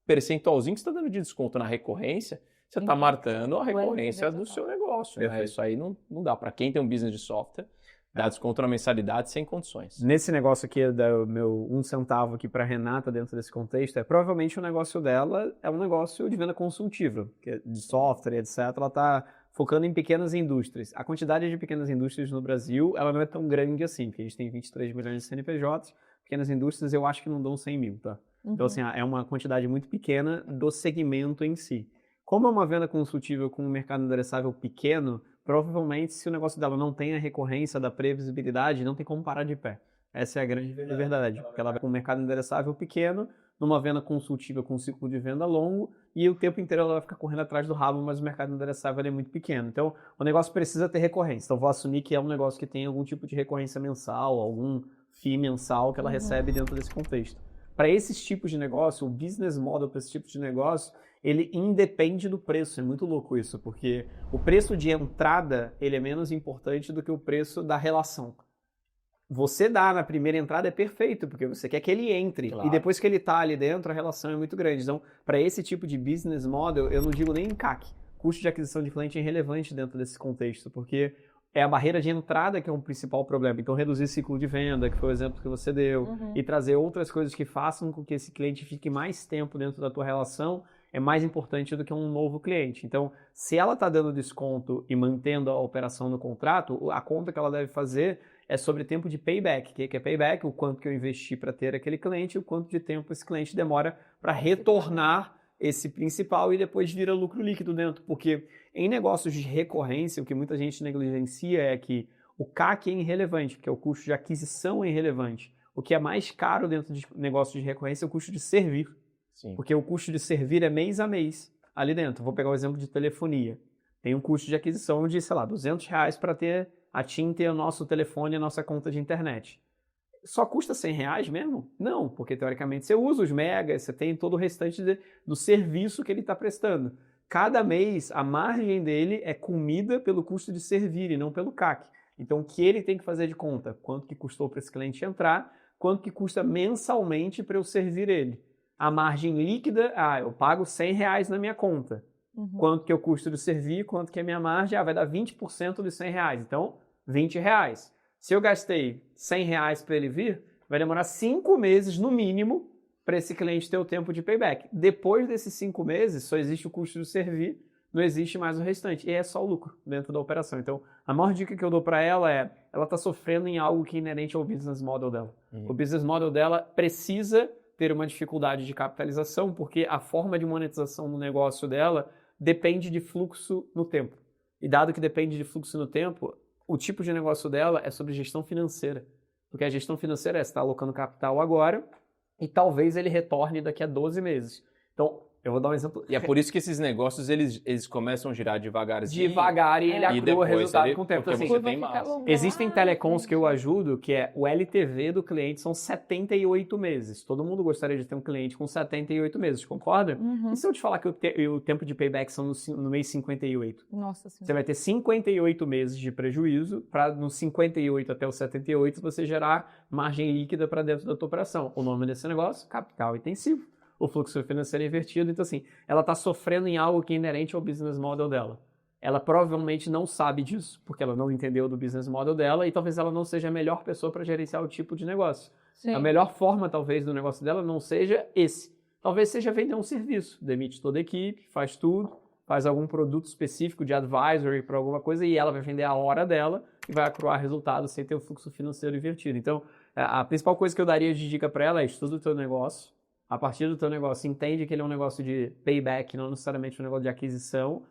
percentualzinho que você está dando de desconto na recorrência, você está matando a recorrência do seu negócio. Né? Isso aí não dá. Para quem tem um business de software, dá desconto na mensalidade sem condições. Nesse negócio aqui, do meu 1 centavo aqui para Renata dentro desse contexto, provavelmente o negócio dela é um negócio de venda consultiva, de software, etc. Ela está focando em pequenas indústrias. A quantidade de pequenas indústrias no Brasil, ela não é tão grande assim, porque a gente tem 23 milhões de CNPJs, pequenas indústrias eu acho que não dão 100 mil, tá? Então, assim, é uma quantidade muito pequena do segmento em si. Como é uma venda consultiva com um mercado endereçável pequeno, provavelmente, se o negócio dela não tem a recorrência da previsibilidade, não tem como parar de pé. Essa é a grande verdade, porque ela vai com um mercado endereçável pequeno, numa venda consultiva com um ciclo de venda longo, e o tempo inteiro ela vai ficar correndo atrás do rabo, mas o mercado endereçável é muito pequeno. Então, o negócio precisa ter recorrência. Então, vou assumir que é um negócio que tem algum tipo de recorrência mensal, algum FII mensal que ela recebe dentro desse contexto. Para esses tipos de negócio, o business model para esse tipo de negócio, ele independe do preço. É muito louco isso, porque o preço de entrada ele é menos importante do que o preço da relação. Você dar na primeira entrada é perfeito, porque você quer que ele entre. Claro. E depois que ele está ali dentro, a relação é muito grande. Então, para esse tipo de business model, eu não digo nem em CAC. Custo de aquisição de cliente é irrelevante dentro desse contexto, porque é a barreira de entrada que é um principal problema. Então, reduzir ciclo de venda, que foi o exemplo que você deu, e trazer outras coisas que façam com que esse cliente fique mais tempo dentro da tua relação, é mais importante do que um novo cliente. Então, se ela está dando desconto e mantendo a operação no contrato, a conta que ela deve fazer é sobre tempo de payback. O que é payback? O quanto que eu investi para ter aquele cliente, o quanto de tempo esse cliente demora para retornar esse principal e depois vira lucro líquido dentro. Porque em negócios de recorrência, o que muita gente negligencia é que o CAC é irrelevante, porque o custo de aquisição é irrelevante. O que é mais caro dentro de negócios de recorrência é o custo de servir. Sim. Porque o custo de servir é mês a mês ali dentro. Vou pegar o exemplo de telefonia. tem um custo de aquisição de, sei lá, R$200 para ter a TIM ter o nosso telefone e a nossa conta de internet. Só custa R$100 mesmo? Não, porque teoricamente você usa os megas, você tem todo o restante do serviço que ele está prestando. Cada mês, a margem dele é comida pelo custo de servir e não pelo CAC. Então, o que ele tem que fazer de conta? Quanto que custou para esse cliente entrar, quanto que custa mensalmente para eu servir ele. A margem líquida, eu pago R$100 na minha conta. Quanto que eu custo de servir, quanto que é a minha margem? Vai dar 20% dos R$100. Então, R$20. Se eu gastei R$100 para ele vir, vai demorar 5 meses no mínimo para esse cliente ter o tempo de payback. Depois desses 5 meses, só existe o custo de servir, não existe mais o restante. E é só o lucro dentro da operação. Então, a maior dica que eu dou para ela é, ela está sofrendo em algo que é inerente ao business model dela. O business model dela precisa ter uma dificuldade de capitalização, porque a forma de monetização do negócio dela depende de fluxo no tempo. E dado que depende de fluxo no tempo, o tipo de negócio dela é sobre gestão financeira. Porque a gestão financeira é você está alocando capital agora e talvez ele retorne daqui a 12 meses. Então, eu vou dar um exemplo. E é por isso que esses negócios, eles começam a girar devagarzinho. Devagar e ele acrua resultado com o tempo. Porque Assim, você tem massa. existem telecoms que eu ajudo, que é o LTV do cliente são 78 meses. Todo mundo gostaria de ter um cliente com 78 meses, concorda? E se eu te falar que o tempo de payback são no mês 58? Nossa Senhora. Você vai ter 58 meses de prejuízo para no 58 até o 78 você gerar margem líquida para dentro da tua operação. O nome desse negócio? Capital intensivo. O fluxo financeiro é invertido. Então, assim, ela está sofrendo em algo que é inerente ao business model dela. Ela provavelmente não sabe disso, porque ela não entendeu do business model dela e talvez ela não seja a melhor pessoa para gerenciar o tipo de negócio. Sim. A melhor forma, talvez, do negócio dela não seja esse. Talvez seja vender um serviço. Demite toda a equipe, faz tudo, faz algum produto específico de advisory para alguma coisa e ela vai vender a hora dela e vai acruar resultado sem ter o fluxo financeiro invertido. Então, a principal coisa que eu daria de dica para ela é estuda o teu negócio. A partir do teu negócio, entende que ele é um negócio de payback, não necessariamente um negócio de aquisição.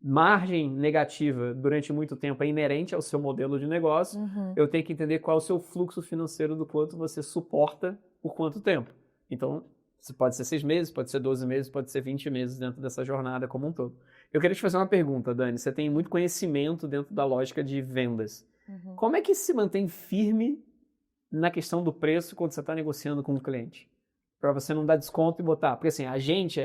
Margem negativa durante muito tempo é inerente ao seu modelo de negócio. Eu tenho que entender qual é o seu fluxo financeiro do quanto você suporta por quanto tempo. Então, pode ser 6 meses, pode ser 12 meses, pode ser 20 meses dentro dessa jornada como um todo. Eu queria te fazer uma pergunta, Dani. Você tem muito conhecimento dentro da lógica de vendas. Como é que se mantém firme na questão do preço quando você está negociando com o cliente? Para você não dar desconto e botar. Porque assim, a gente,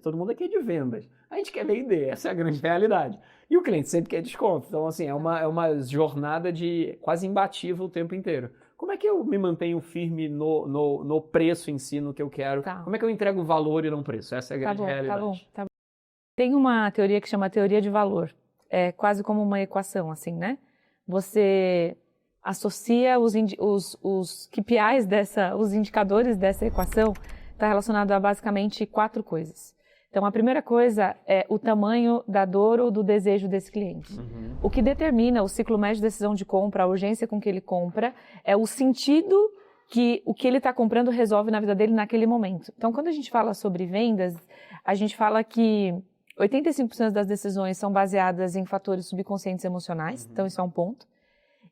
todo mundo aqui é de vendas. A gente quer vender, essa é a grande realidade. E o cliente sempre quer desconto. Então, assim, é uma jornada de quase imbatível o tempo inteiro. Como é que eu me mantenho firme no preço em si, no que eu quero? Tá. Como é que eu entrego valor e não preço? Essa é a grande realidade. Tá bom. Tem uma teoria que chama teoria de valor. É quase como uma equação, assim, né? Você associa os KPIs os indicadores dessa equação, está relacionado a basicamente 4 coisas. Então, a primeira coisa é o tamanho da dor ou do desejo desse cliente. O que determina o ciclo médio de decisão de compra, a urgência com que ele compra, é o sentido que o que ele está comprando resolve na vida dele naquele momento. Então, quando a gente fala sobre vendas, a gente fala que 85% das decisões são baseadas em fatores subconscientes emocionais, então isso é um ponto.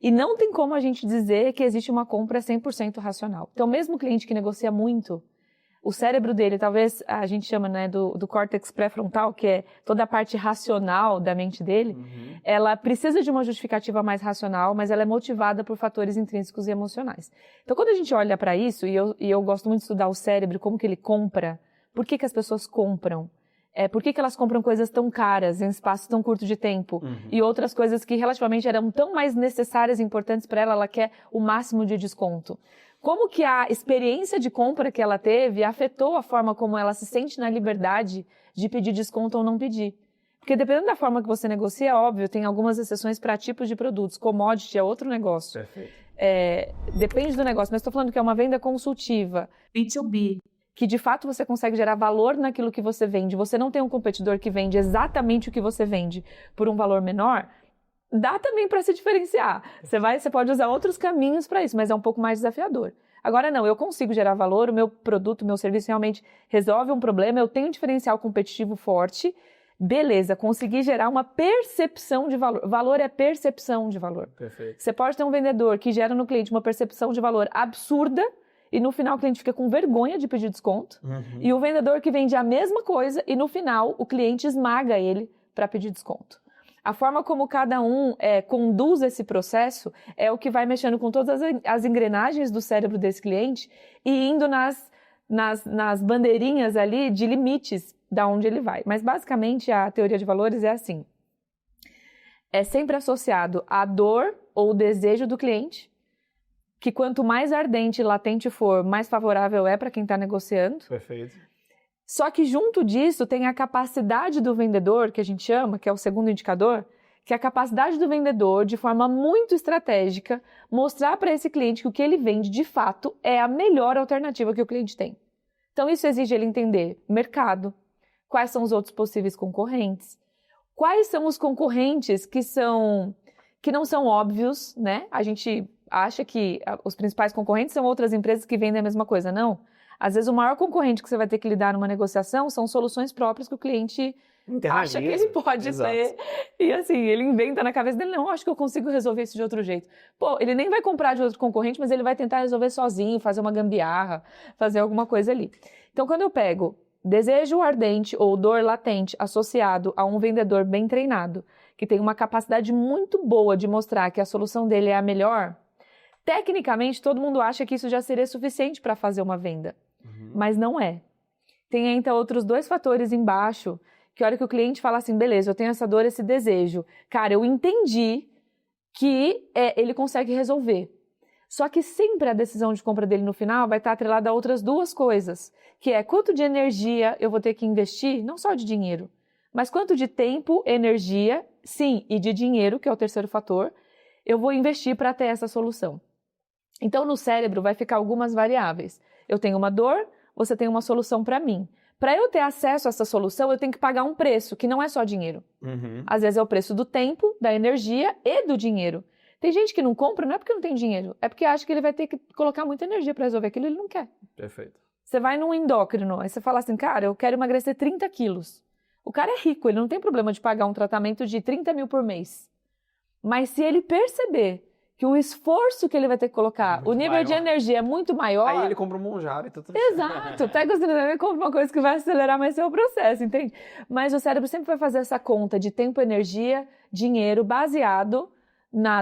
E não tem como a gente dizer que existe uma compra 100% racional. Então, mesmo o cliente que negocia muito, o cérebro dele, talvez a gente chama, né, do córtex pré-frontal, que é toda a parte racional da mente dele, ela precisa de uma justificativa mais racional, mas ela é motivada por fatores intrínsecos e emocionais. Então, quando a gente olha para isso, e eu gosto muito de estudar o cérebro, como que ele compra, por que as pessoas compram, por que elas compram coisas tão caras em espaço tão curto de tempo e outras coisas que relativamente eram tão mais necessárias e importantes para ela quer o máximo de desconto. Como que a experiência de compra que ela teve afetou a forma como ela se sente na liberdade de pedir desconto ou não pedir? Porque dependendo da forma que você negocia, é óbvio, tem algumas exceções para tipos de produtos. Commodity é outro negócio. Perfeito. Depende do negócio, mas estou falando que é uma venda consultiva, B2B, que de fato você consegue gerar valor naquilo que você vende. Você não tem um competidor que vende exatamente o que você vende por um valor menor. Dá também para se diferenciar. Você pode usar outros caminhos para isso, mas é um pouco mais desafiador. Agora não, eu consigo gerar valor, o meu produto, o meu serviço realmente resolve um problema, eu tenho um diferencial competitivo forte, beleza, consegui gerar uma percepção de valor. Valor é percepção de valor. Perfeito. Você pode ter um vendedor que gera no cliente uma percepção de valor absurda e no final o cliente fica com vergonha de pedir desconto, e o vendedor que vende a mesma coisa e no final o cliente esmaga ele para pedir desconto. A forma como cada um conduz esse processo é o que vai mexendo com todas as engrenagens do cérebro desse cliente e indo nas bandeirinhas ali de limites da onde ele vai. Mas basicamente a teoria de valores é assim. É sempre associado à dor ou desejo do cliente, que quanto mais ardente e latente for, mais favorável é para quem está negociando. Perfeito. Só que junto disso tem a capacidade do vendedor, que a gente chama, que é o segundo indicador, que é a capacidade do vendedor, de forma muito estratégica, mostrar para esse cliente que o que ele vende, de fato, é a melhor alternativa que o cliente tem. Então isso exige ele entender mercado, quais são os outros possíveis concorrentes, quais são os concorrentes que não são óbvios, né? A gente acha que os principais concorrentes são outras empresas que vendem a mesma coisa. Não. Às vezes o maior concorrente que você vai ter que lidar numa negociação são soluções próprias que o cliente acha que ele pode ter. E assim, ele inventa na cabeça dele, não, acho que eu consigo resolver isso de outro jeito. Pô, ele nem vai comprar de outro concorrente, mas ele vai tentar resolver sozinho, fazer uma gambiarra, fazer alguma coisa ali. Então, quando eu pego desejo ardente ou dor latente associado a um vendedor bem treinado, que tem uma capacidade muito boa de mostrar que a solução dele é a melhor, tecnicamente todo mundo acha que isso já seria suficiente para fazer uma venda. Mas não é. Tem ainda outros 2 fatores embaixo, que a hora que o cliente fala assim, beleza, eu tenho essa dor, esse desejo. Cara, eu entendi que ele consegue resolver. Só que sempre a decisão de compra dele no final vai estar atrelada a outras 2 coisas, que é quanto de energia eu vou ter que investir, não só de dinheiro, mas quanto de tempo, energia, sim, e de dinheiro, que é o terceiro fator, eu vou investir para ter essa solução. Então, no cérebro vai ficar algumas variáveis. Eu tenho uma dor, você tem uma solução para mim. Para eu ter acesso a essa solução, eu tenho que pagar um preço, que não é só dinheiro. Às vezes é o preço do tempo, da energia e do dinheiro. Tem gente que não compra, não é porque não tem dinheiro, é porque acha que ele vai ter que colocar muita energia para resolver aquilo e ele não quer. Perfeito. Você vai num endócrino, aí você fala assim, cara, eu quero emagrecer 30 quilos. O cara é rico, ele não tem problema de pagar um tratamento de 30 mil por mês. Mas se ele perceber que o esforço que ele vai ter que colocar, o nível de energia é muito maior... Aí ele compra um Monjaro e tá tudo Exato, pega o treinamento e compra uma coisa que vai acelerar mais seu processo, entende? Mas o cérebro sempre vai fazer essa conta de tempo, energia, dinheiro, baseado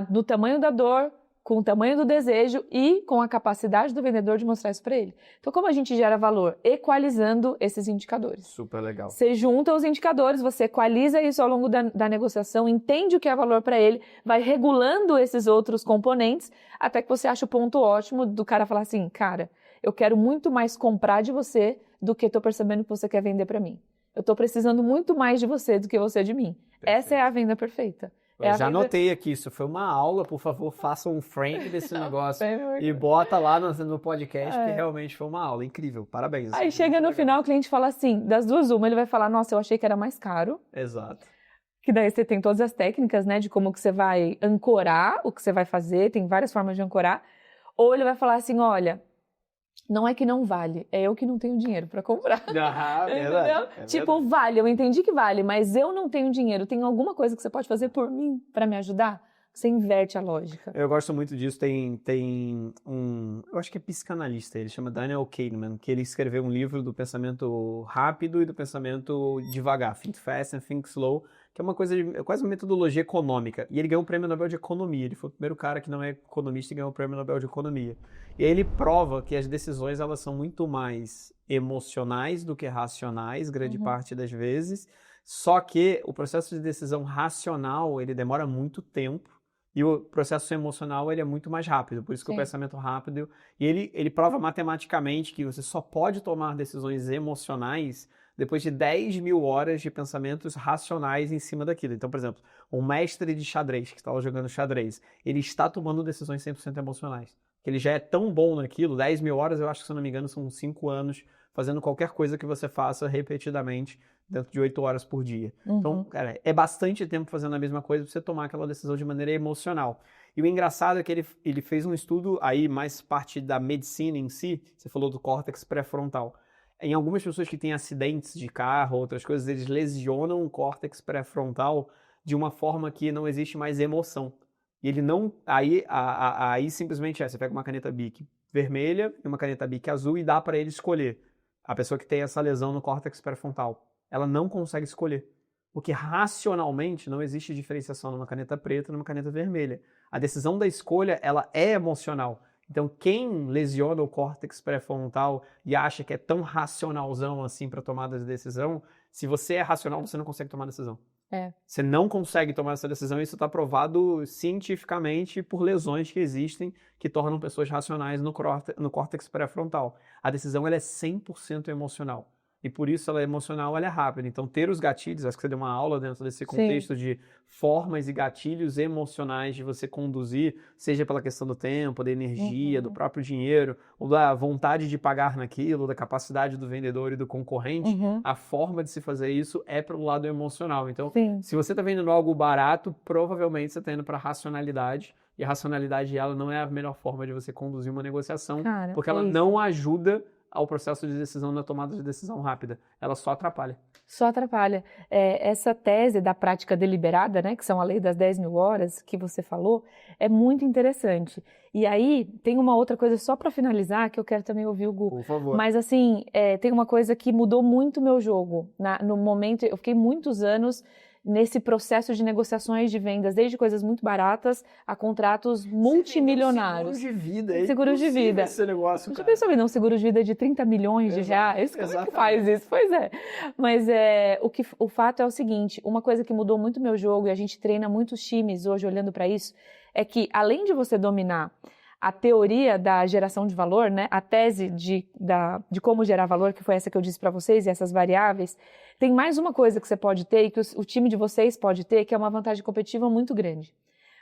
no tamanho da dor, com o tamanho do desejo e com a capacidade do vendedor de mostrar isso para ele. Então, como a gente gera valor? Equalizando esses indicadores. Super legal. Você junta os indicadores, você equaliza isso ao longo da negociação, entende o que é valor para ele, vai regulando esses outros componentes, até que você acha o ponto ótimo do cara falar assim, cara, eu quero muito mais comprar de você do que estou percebendo que você quer vender para mim. Eu estou precisando muito mais de você do que você de mim. Perfeito. Essa é a venda perfeita. Eu já anotei aqui, isso foi uma aula, por favor, faça um frame desse negócio e bota lá no podcast, porque realmente foi uma aula incrível, parabéns. Aí chega no final, o cliente fala assim, das 2 uma, ele vai falar, nossa, eu achei que era mais caro. Exato. Que daí você tem todas as técnicas, né, de como que você vai ancorar o que você vai fazer, tem várias formas de ancorar. Ou ele vai falar assim, olha, não é que não vale, é eu que não tenho dinheiro para comprar. Verdade. Tipo, vale, eu entendi que vale, mas eu não tenho dinheiro. Tem alguma coisa que você pode fazer por mim para me ajudar? Você inverte a lógica. Eu gosto muito disso. Tem um, eu acho que é psicanalista, ele chama Daniel Kahneman, que ele escreveu um livro do pensamento rápido e do pensamento devagar, Think Fast and Think Slow, que é uma coisa é quase uma metodologia econômica. E ele ganhou o Prêmio Nobel de Economia. Ele foi o primeiro cara que não é economista e ganhou o Prêmio Nobel de Economia. E aí ele prova que as decisões elas são muito mais emocionais do que racionais, grande parte das vezes. Só que o processo de decisão racional, ele demora muito tempo. E o processo emocional ele é muito mais rápido, por isso que o pensamento rápido... E ele prova matematicamente que você só pode tomar decisões emocionais depois de 10 mil horas de pensamentos racionais em cima daquilo. Então, por exemplo, um mestre de xadrez que estava jogando xadrez, ele está tomando decisões 100% emocionais. Que ele já é tão bom naquilo, 10 mil horas, eu acho que, se eu não me engano, são 5 anos fazendo qualquer coisa que você faça repetidamente dentro de 8 horas por dia. Então, cara, é bastante tempo fazendo a mesma coisa para você tomar aquela decisão de maneira emocional. E o engraçado é que ele fez um estudo aí, mais parte da medicina em si, você falou do córtex pré-frontal. Em algumas pessoas que têm acidentes de carro, outras coisas, eles lesionam o córtex pré-frontal de uma forma que não existe mais emoção. E ele não... Aí simplesmente você pega uma caneta Bic vermelha e uma caneta Bic azul e dá para ele escolher. A pessoa que tem essa lesão no córtex pré-frontal, ela não consegue escolher. Porque racionalmente não existe diferenciação numa caneta preta e numa caneta vermelha. A decisão da escolha, ela é emocional. Então, quem lesiona o córtex pré-frontal e acha que é tão racionalzão assim para tomada de decisão, se você é racional, você não consegue tomar decisão. Você não consegue tomar essa decisão, e isso está provado cientificamente por lesões que existem que tornam pessoas racionais no córtex pré-frontal. A decisão ela é 100% emocional. E por isso ela é emocional, ela é rápida. Então, ter os gatilhos, acho que você deu uma aula dentro desse contexto de formas e gatilhos emocionais de você conduzir, seja pela questão do tempo, da energia, do próprio dinheiro, ou da vontade de pagar naquilo, da capacidade do vendedor e do concorrente, a forma de se fazer isso é pelo lado emocional. Então, se você está vendendo algo barato, provavelmente você está indo para a racionalidade, e a racionalidade ela não é a melhor forma de você conduzir uma negociação, porque ela não ajuda ao processo de decisão na tomada de decisão rápida. Ela só atrapalha. Só atrapalha. Essa tese da prática deliberada, né, que são a lei das 10.000 horas que você falou, é muito interessante. E aí, tem uma outra coisa só para finalizar, que eu quero também ouvir o Gu. Por favor. Mas assim, tem uma coisa que mudou muito o meu jogo. No momento, eu fiquei muitos anos nesse processo de negociações de vendas, desde coisas muito baratas a contratos multimilionários. Seguro de vida. Seguro de vida. Esse negócio, Já pensou em um seguro de vida de 30 milhões de reais? Como é que faz isso? Pois é. Mas o fato é o seguinte, uma coisa que mudou muito meu jogo, e a gente treina muitos times hoje olhando para isso, é que além de você dominar a teoria da geração de valor, né, a tese de como gerar valor, que foi essa que eu disse para vocês, e essas variáveis, tem mais uma coisa que você pode ter e que o time de vocês pode ter, que é uma vantagem competitiva muito grande.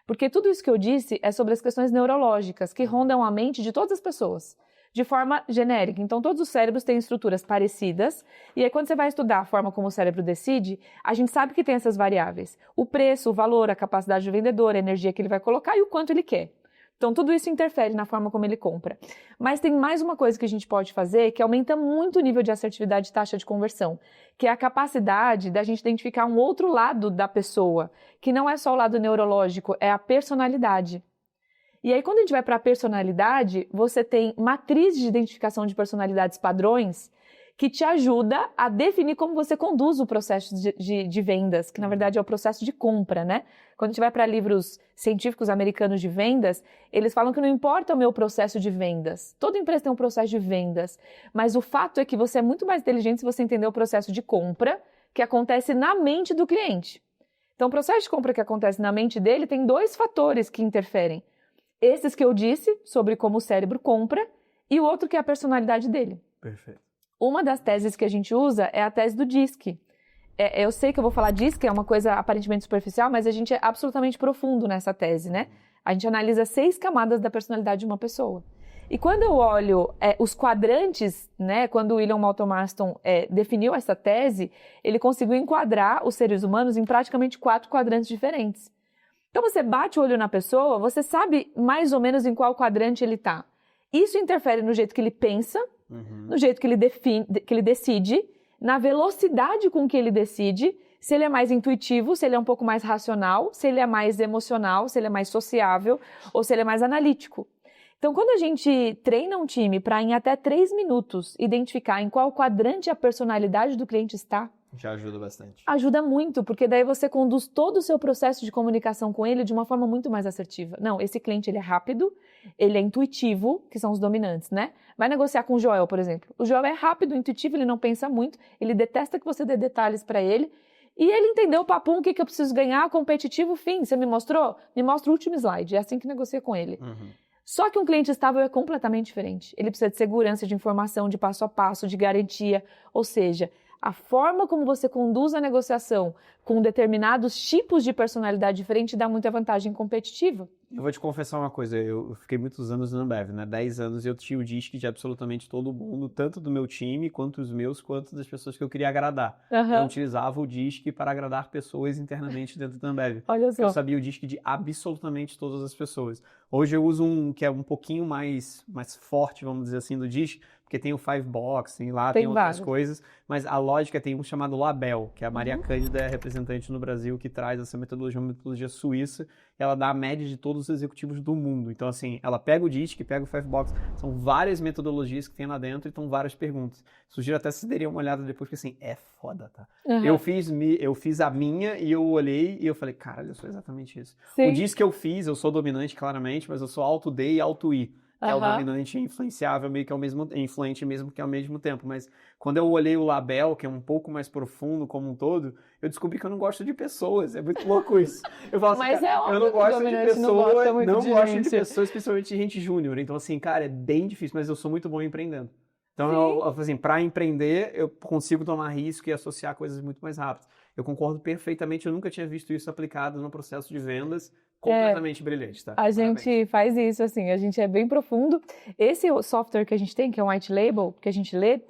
Porque tudo isso que eu disse é sobre as questões neurológicas que rondam a mente de todas as pessoas, de forma genérica. Então, todos os cérebros têm estruturas parecidas, e aí quando você vai estudar a forma como o cérebro decide, a gente sabe que tem essas variáveis. O preço, o valor, a capacidade do vendedor, a energia que ele vai colocar e o quanto ele quer. Então, tudo isso interfere na forma como ele compra. Mas tem mais uma coisa que a gente pode fazer que aumenta muito o nível de assertividade e taxa de conversão, que é a capacidade da gente identificar um outro lado da pessoa, que não é só o lado neurológico, é a personalidade. E aí, quando a gente vai para a personalidade, você tem matriz de identificação de personalidades padrões que te ajuda a definir como você conduz o processo de vendas, que na verdade é o processo de compra, né? Quando a gente vai para livros científicos americanos de vendas, eles falam que não importa o meu processo de vendas. Toda empresa tem um processo de vendas, mas o fato é que você é muito mais inteligente se você entender o processo de compra que acontece na mente do cliente. Então, o processo de compra que acontece na mente dele tem dois fatores que interferem. Esses que eu disse, sobre como o cérebro compra, e o outro que é a personalidade dele. Perfeito. Uma das teses que a gente usa é a tese do DISC. Eu sei que eu vou falar DISC, é uma coisa aparentemente superficial, mas a gente é absolutamente profundo nessa tese, né? A gente analisa 6 camadas da personalidade de uma pessoa. E quando eu olho os quadrantes, né, quando o William Moulton Marston definiu essa tese, ele conseguiu enquadrar os seres humanos em praticamente 4 quadrantes diferentes. Então você bate o olho na pessoa, você sabe mais ou menos em qual quadrante ele está. Isso interfere no jeito que ele pensa, no jeito que ele decide, na velocidade com que ele decide, se ele é mais intuitivo, se ele é um pouco mais racional, se ele é mais emocional, se ele é mais sociável ou se ele é mais analítico. Então, quando a gente treina um time para em até 3 minutos identificar em qual quadrante a personalidade do cliente está, já ajuda bastante. Ajuda muito, porque daí você conduz todo o seu processo de comunicação com ele de uma forma muito mais assertiva. Não, esse cliente ele é rápido, ele é intuitivo, que são os dominantes, né? Vai negociar com o Joel, por exemplo. O Joel é rápido, intuitivo, ele não pensa muito, ele detesta que você dê detalhes para ele, e ele entendeu o papum, o que eu preciso ganhar, competitivo, fim. Você me mostrou? Me mostra o último slide, é assim que negocia com ele. Só que um cliente estável é completamente diferente. Ele precisa de segurança, de informação, de passo a passo, de garantia, ou seja, a forma como você conduz a negociação com determinados tipos de personalidade diferente dá muita vantagem competitiva. Eu vou te confessar uma coisa, eu fiquei muitos anos na Ambev, né? 10 anos e eu tinha o DISC de absolutamente todo mundo, tanto do meu time, quanto os meus, quanto das pessoas que eu queria agradar. Eu utilizava o DISC para agradar pessoas internamente dentro da Ambev. Olha só. Eu sabia o DISC de absolutamente todas as pessoas. Hoje eu uso um que é um pouquinho mais forte, vamos dizer assim, do DISC, porque tem o Five Box, tem Tem outras vários. coisas, mas a lógica tem um chamado Label, que a Maria Cândida é representante no Brasil, que traz essa metodologia, uma metodologia suíça, e ela dá a média de todos os executivos do mundo. Então, assim, ela pega o DISC, pega o Five Box, são várias metodologias que tem lá dentro e estão várias perguntas. Sugiro até se daria uma olhada depois, porque assim, é foda, tá? Uhum. Eu fiz a minha e eu olhei e eu falei, caralho, eu sou exatamente isso. Sim. O DISC que eu fiz, eu sou dominante, claramente, mas eu sou alto D e alto I. Que é o dominante e influenciável, meio que influente mesmo que ao mesmo tempo. Mas quando eu olhei o Label, que é um pouco mais profundo como um todo, eu descobri que eu não gosto de pessoas. É muito louco isso. Eu falo assim, Mas cara, eu não gosto de pessoas, não de gosto gente. de pessoas, principalmente de gente júnior. Então, assim, cara, é bem difícil, mas eu sou muito bom empreendendo. Então, assim, para empreender, eu consigo tomar risco e associar coisas muito mais rápidas. Eu concordo perfeitamente, eu nunca tinha visto isso aplicado no processo de vendas. Completamente brilhante, tá? A gente faz isso, assim, a gente é bem profundo. Esse software que a gente tem, que é um white label, que a gente lê,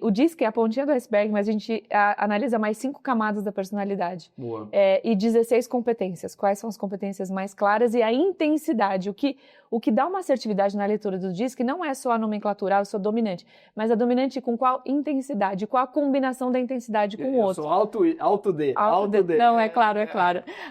o DISC é a pontinha do iceberg, mas a gente analisa mais 5 camadas da personalidade. Boa. E 16 competências. Quais são as competências mais claras e a intensidade. O que dá uma assertividade na leitura do DISC não é só a nomenclatura, eu sou dominante, mas a dominante com qual intensidade, qual a combinação da intensidade com o outro. Eu sou alto D. Não, é claro.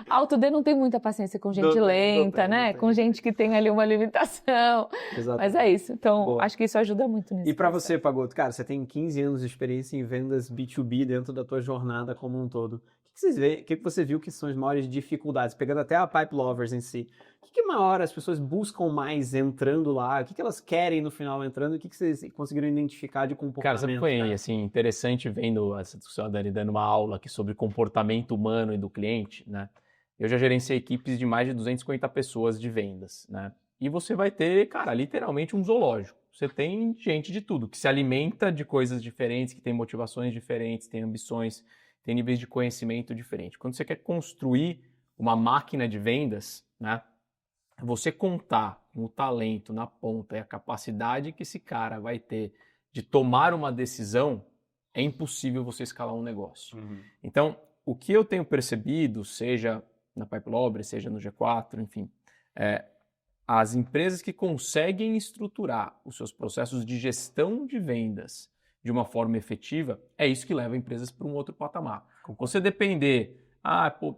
Alto D não tem muita paciência com gente lenta, né? Com gente que tem ali uma limitação. Exatamente. Mas é isso. Então, Boa. acho que isso ajuda muito nisso. E para você, Pagotto, cara, você tem 15 anos de experiência em vendas B2B dentro da tua jornada como um todo. O que você viu que são as maiores dificuldades? Pegando até a Pipe Lovers em si. O que maior as pessoas buscam mais entrando lá? O que elas querem no final entrando? O que vocês conseguiram identificar de comportamento? Cara, sempre foi assim, interessante vendo essa discussão, a Dani dando uma aula aqui sobre comportamento humano e do cliente, né? Eu já gerenciei equipes de mais de 250 pessoas de vendas, né? E você vai ter, cara, literalmente um zoológico. Você tem gente de tudo, que se alimenta de coisas diferentes, que tem motivações diferentes, tem ambições, tem níveis de conhecimento diferentes. Quando você quer construir uma máquina de vendas, né? Você contar com o talento na ponta e a capacidade que esse cara vai ter de tomar uma decisão, é impossível você escalar um negócio. Então, o que eu tenho percebido, seja na Pipe Lovers, seja no G4, enfim, as empresas que conseguem estruturar os seus processos de gestão de vendas de uma forma efetiva, é isso que leva empresas para um outro patamar. Você depender,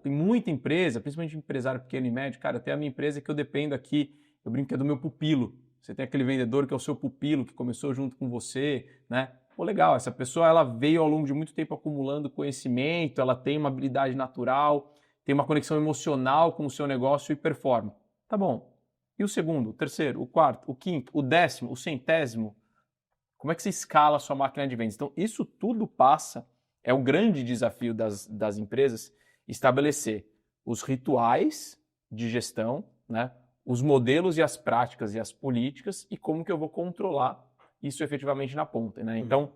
tem muita empresa, principalmente empresário pequeno e médio, cara, tem a minha empresa que eu dependo aqui, eu brinco que é do meu pupilo. Você tem aquele vendedor que é o seu pupilo, que começou junto com você, né? Pô, legal, essa pessoa ela veio ao longo de muito tempo acumulando conhecimento, ela tem uma habilidade natural, tem uma conexão emocional com o seu negócio e performa. Tá bom. E o segundo, o terceiro, o quarto, o quinto, o 10º, o 100º? Como é que você escala a sua máquina de vendas? Então, isso tudo passa, é o grande desafio das empresas, estabelecer os rituais de gestão, né? Os modelos e as práticas e as políticas e como que eu vou controlar isso efetivamente na ponta, né? Então,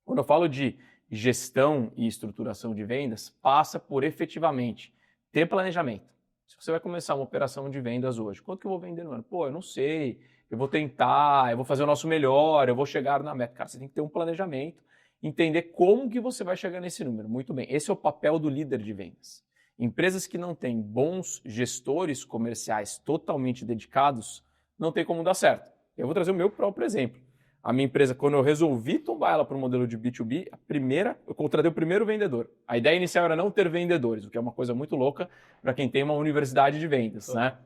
quando eu falo de gestão e estruturação de vendas, passa por efetivamente ter planejamento. Se você vai começar uma operação de vendas hoje, quanto que eu vou vender no ano? Pô, eu não sei, eu vou tentar, eu vou fazer o nosso melhor, eu vou chegar na meta. Cara, você tem que ter um planejamento, entender como que você vai chegar nesse número. Muito bem, esse é o papel do líder de vendas. Empresas que não têm bons gestores comerciais totalmente dedicados, não tem como dar certo. Eu vou trazer o meu próprio exemplo. A minha empresa, quando eu resolvi tomar ela para o modelo de B2B, eu contratei o primeiro vendedor. A ideia inicial era não ter vendedores, o que é uma coisa muito louca para quem tem uma universidade de vendas, né?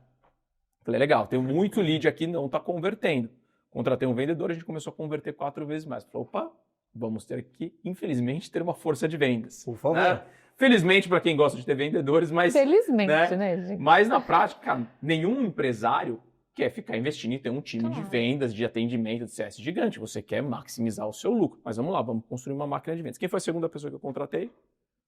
Falei, legal, tem muito lead aqui, não está convertendo. Contratei um vendedor, a gente começou a converter 4 vezes mais. Falei, opa, vamos ter que, infelizmente, ter uma força de vendas. Por favor. Né? Felizmente para quem gosta de ter vendedores, mas... Felizmente, né, gente? Mas na prática, cara, nenhum empresário quer ficar investindo em ter um time de vendas, de atendimento, de CS gigante. Você quer maximizar o seu lucro. Mas vamos lá, vamos construir uma máquina de vendas. Quem foi a segunda pessoa que eu contratei?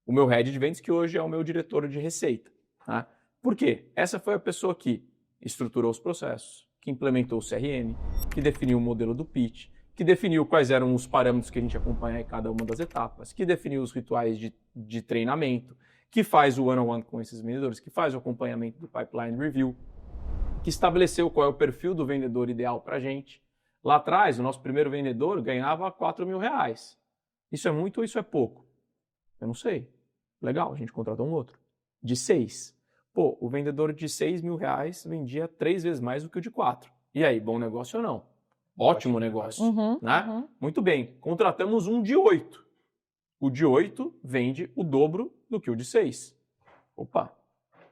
O meu head de vendas, que hoje é o meu diretor de receita. Tá? Por quê? Essa foi a pessoa que estruturou os processos, que implementou o CRM, que definiu o modelo do pitch, que definiu quais eram os parâmetros que a gente ia acompanhar em cada uma das etapas, que definiu os rituais de treinamento, que faz o one-on-one com esses vendedores, que faz o acompanhamento do pipeline review, que estabeleceu qual é o perfil do vendedor ideal para a gente. Lá atrás, o nosso primeiro vendedor ganhava R$4.000. Isso é muito ou isso é pouco? Eu não sei. Legal, a gente contratou um outro. De 6. Pô, o vendedor de R$6.000 vendia 3 vezes mais do que o de 4. E aí, bom negócio ou não? Ótimo negócio, né? Muito bem, contratamos um de 8. O de 8 vende o dobro do que o de 6. Opa,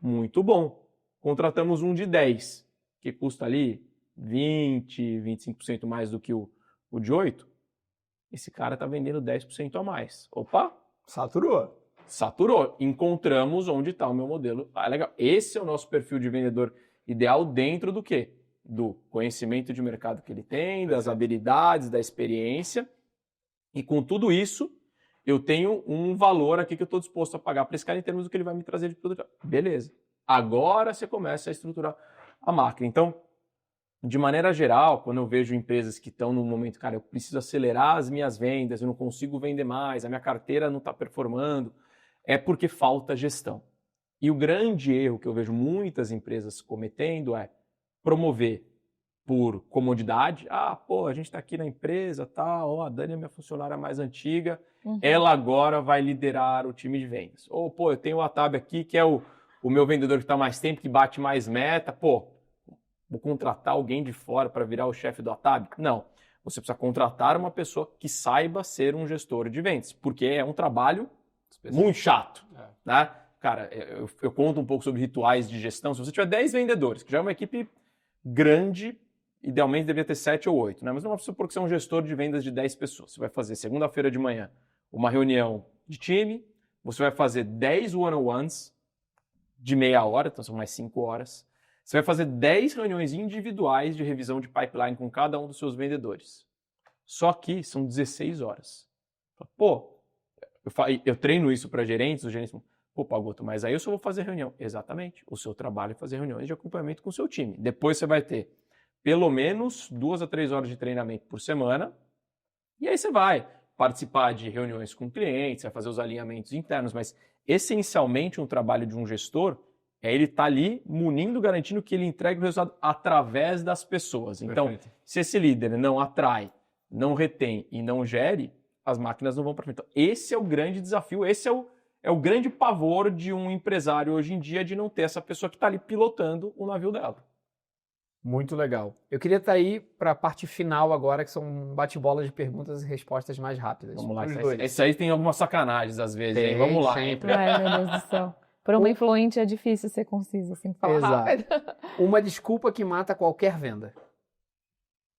muito bom. Contratamos um de 10, que custa ali 20, 25% mais do que o de 8. Esse cara está vendendo 10% a mais. Opa, Saturou. Encontramos onde está o meu modelo. Ah, legal. Esse é o nosso perfil de vendedor ideal dentro do quê? Do conhecimento de mercado que ele tem, das habilidades, da experiência. E com tudo isso, eu tenho um valor aqui que eu estou disposto a pagar para esse cara em termos do que ele vai me trazer de produto. Beleza. Agora você começa a estruturar a máquina. Então, de maneira geral, quando eu vejo empresas que estão num momento, cara, eu preciso acelerar as minhas vendas, eu não consigo vender mais, a minha carteira não está performando, é porque falta gestão. E o grande erro que eu vejo muitas empresas cometendo é promover por comodidade. Ah, pô, a gente está aqui na empresa, tal, a Dani é minha funcionária mais antiga, ela agora vai liderar o time de vendas. Ou, pô, eu tenho o Atab aqui, que é o meu vendedor que está mais tempo, que bate mais meta, pô, vou contratar alguém de fora para virar o chefe do Atab? Não. Você precisa contratar uma pessoa que saiba ser um gestor de vendas, porque é um trabalho muito chato, né? Cara, eu conto um pouco sobre rituais de gestão. Se você tiver 10 vendedores, que já é uma equipe grande, idealmente deveria ter 7 ou 8, né? Mas não é porque você é um gestor de vendas de 10 pessoas. Você vai fazer segunda-feira de manhã uma reunião de time, você vai fazer 10 one-on-ones de meia hora, então são mais 5 horas. Você vai fazer 10 reuniões individuais de revisão de pipeline com cada um dos seus vendedores. Só que são 16 horas. Pô, eu treino isso para gerentes, os gerentes falam, pô, Pagoto, mas aí eu só vou fazer reunião. Exatamente. O seu trabalho é fazer reuniões de acompanhamento com o seu time. Depois você vai ter pelo menos 2 a 3 horas de treinamento por semana. E aí você vai participar de reuniões com clientes, vai fazer os alinhamentos internos, mas essencialmente um trabalho de um gestor é ele estar ali munindo, garantindo que ele entregue o resultado através das pessoas. Então, perfeito. Se esse líder não atrai, não retém e não gere, as máquinas não vão para frente. Então, esse é o grande desafio, esse é o grande pavor de um empresário hoje em dia, de não ter essa pessoa que está ali pilotando o navio dela. Muito legal. Eu queria estar aí para a parte final agora, que são um bate-bola de perguntas e respostas mais rápidas. Vamos lá. Esse aí tem algumas sacanagens às vezes. Tem, hein? Vamos lá. Sempre. Ai, meu Deus do céu. Para uma influente é difícil ser conciso, assim, falar rápido. Uma desculpa que mata qualquer venda.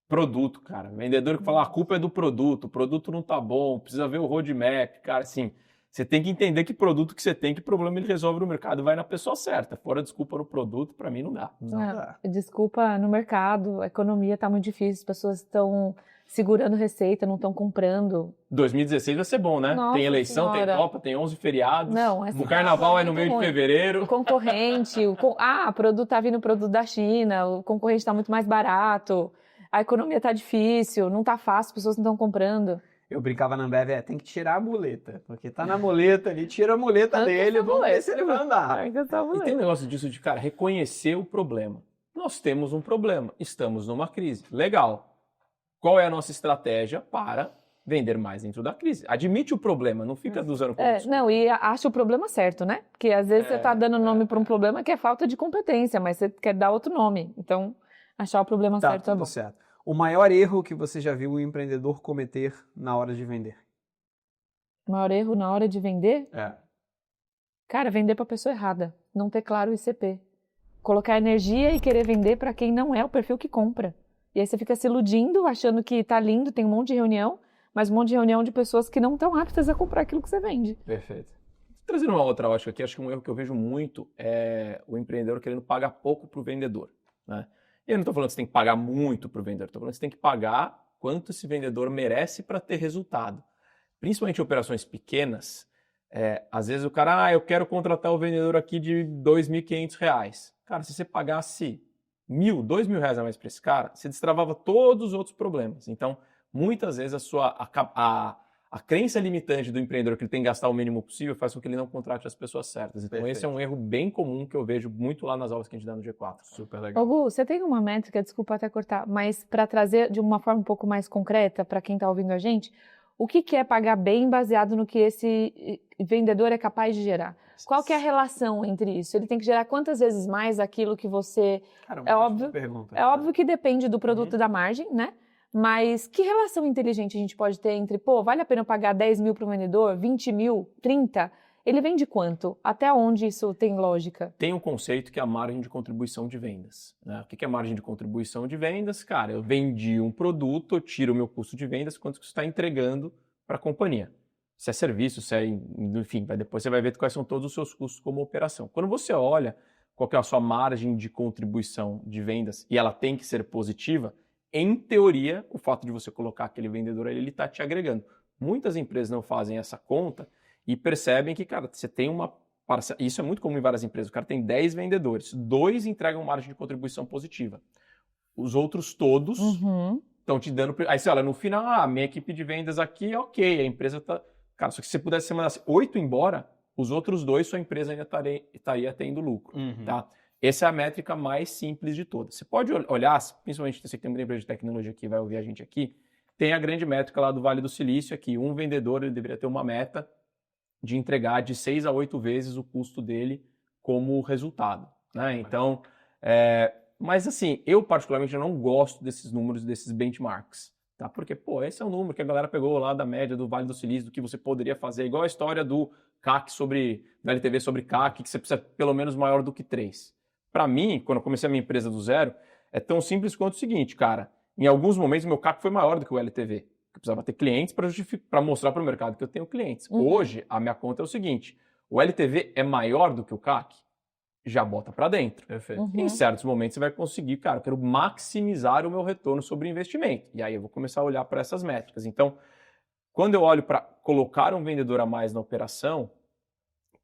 Produto, cara. Vendedor que fala, a culpa é do produto, o produto não tá bom, precisa ver o roadmap. Cara, assim, você tem que entender que produto que você tem, que problema ele resolve no mercado, vai na pessoa certa. Fora desculpa no produto, para mim não dá. Não dá. Desculpa no mercado, a economia tá muito difícil, as pessoas estão segurando receita, não estão comprando. 2016 vai ser bom, né? Nossa tem eleição, senhora. tem Copa, tem 11 feriados. Não, o carnaval é no meio de fevereiro. O concorrente, produto tá vindo produto da China, o concorrente tá muito mais barato, a economia tá difícil, não tá fácil, as pessoas não estão comprando. Eu brincava na Ambev, tem que tirar a muleta, porque tá na muleta ali, tira a muleta dele, vamos ver se ele vai andar. E tem um negócio disso de, cara, reconhecer o problema. Nós temos um problema, estamos numa crise. Legal. Qual é a nossa estratégia para vender mais dentro da crise? Admite o problema, não fica usando como desculpa. Não, e acha o problema certo, né? Porque às vezes você tá dando nome para um problema que é falta de competência, mas você quer dar outro nome. Então, achar o problema certo é bom. Certo. O maior erro que você já viu um empreendedor cometer na hora de vender? O maior erro na hora de vender? É. Cara, vender para a pessoa errada. Não ter claro o ICP. Colocar energia e querer vender para quem não é o perfil que compra. E aí você fica se iludindo, achando que tá lindo, tem um monte de reunião, mas um monte de reunião de pessoas que não estão aptas a comprar aquilo que você vende. Perfeito. Trazendo uma outra ótica aqui, acho que um erro que eu vejo muito é o empreendedor querendo pagar pouco para o vendedor, né? E eu não estou falando que você tem que pagar muito para o vendedor, estou falando que você tem que pagar quanto esse vendedor merece para ter resultado. Principalmente em operações pequenas, às vezes o cara, eu quero contratar o vendedor aqui de R$ 2.500. Cara, se você pagasse R$ 2.000 a mais para esse cara, você destravava todos os outros problemas. Então, muitas vezes a crença limitante do empreendedor que ele tem que gastar o mínimo possível faz com que ele não contrate as pessoas certas. Então, Perfeito. Esse é um erro bem comum que eu vejo muito lá nas aulas que a gente dá no G4. Super legal. Ô Gu, você tem uma métrica, desculpa até cortar, mas para trazer de uma forma um pouco mais concreta para quem está ouvindo a gente, o que é pagar bem baseado no que esse vendedor é capaz de gerar? Qual que é a relação entre isso? Ele tem que gerar quantas vezes mais aquilo que você... Cara, é óbvio que depende do produto e da margem, né? Mas que relação inteligente a gente pode ter entre, vale a pena eu pagar 10 mil para um vendedor, 20 mil, 30? Ele vende quanto? Até onde isso tem lógica? Tem um conceito que é a margem de contribuição de vendas, né? O que é margem de contribuição de vendas? Cara, eu vendi um produto, eu tiro o meu custo de vendas, quanto que você está entregando para a companhia. Se é serviço, se é, enfim, depois você vai ver quais são todos os seus custos como operação. Quando você olha qual que é a sua margem de contribuição de vendas e ela tem que ser positiva, em teoria, o fato de você colocar aquele vendedor ali, ele está te agregando. Muitas empresas não fazem essa conta e percebem que, cara, você tem uma parcela. Isso é muito comum em várias empresas. O cara tem 10 vendedores, 2 entregam margem de contribuição positiva. Os outros todos estão te dando. Aí você olha, no final, minha equipe de vendas aqui é ok, a empresa está. Cara, só que se você pudesse mandar 8 embora, os outros 2, sua empresa ainda estaria tendo lucro. Tá? Essa é a métrica mais simples de todas. Você pode olhar, principalmente você que tem uma empresa de tecnologia que vai ouvir a gente aqui, tem a grande métrica lá do Vale do Silício, é que um vendedor ele deveria ter uma meta de entregar de 6 a 8 vezes o custo dele como resultado. Né? Então, mas assim, eu particularmente não gosto desses números, desses benchmarks. Tá? Porque, esse é um número que a galera pegou lá da média do Vale do Silício, do que você poderia fazer, igual a história do CAC da LTV sobre CAC, que você precisa pelo menos maior do que 3. Para mim, quando eu comecei a minha empresa do zero, é tão simples quanto o seguinte, cara, em alguns momentos o meu CAC foi maior do que o LTV. Eu precisava ter clientes para mostrar para o mercado que eu tenho clientes. Hoje, a minha conta é o seguinte, o LTV é maior do que o CAC? Já bota para dentro. Perfeito. Em certos momentos você vai conseguir, cara, eu quero maximizar o meu retorno sobre investimento. E aí eu vou começar a olhar para essas métricas. Então, quando eu olho para colocar um vendedor a mais na operação,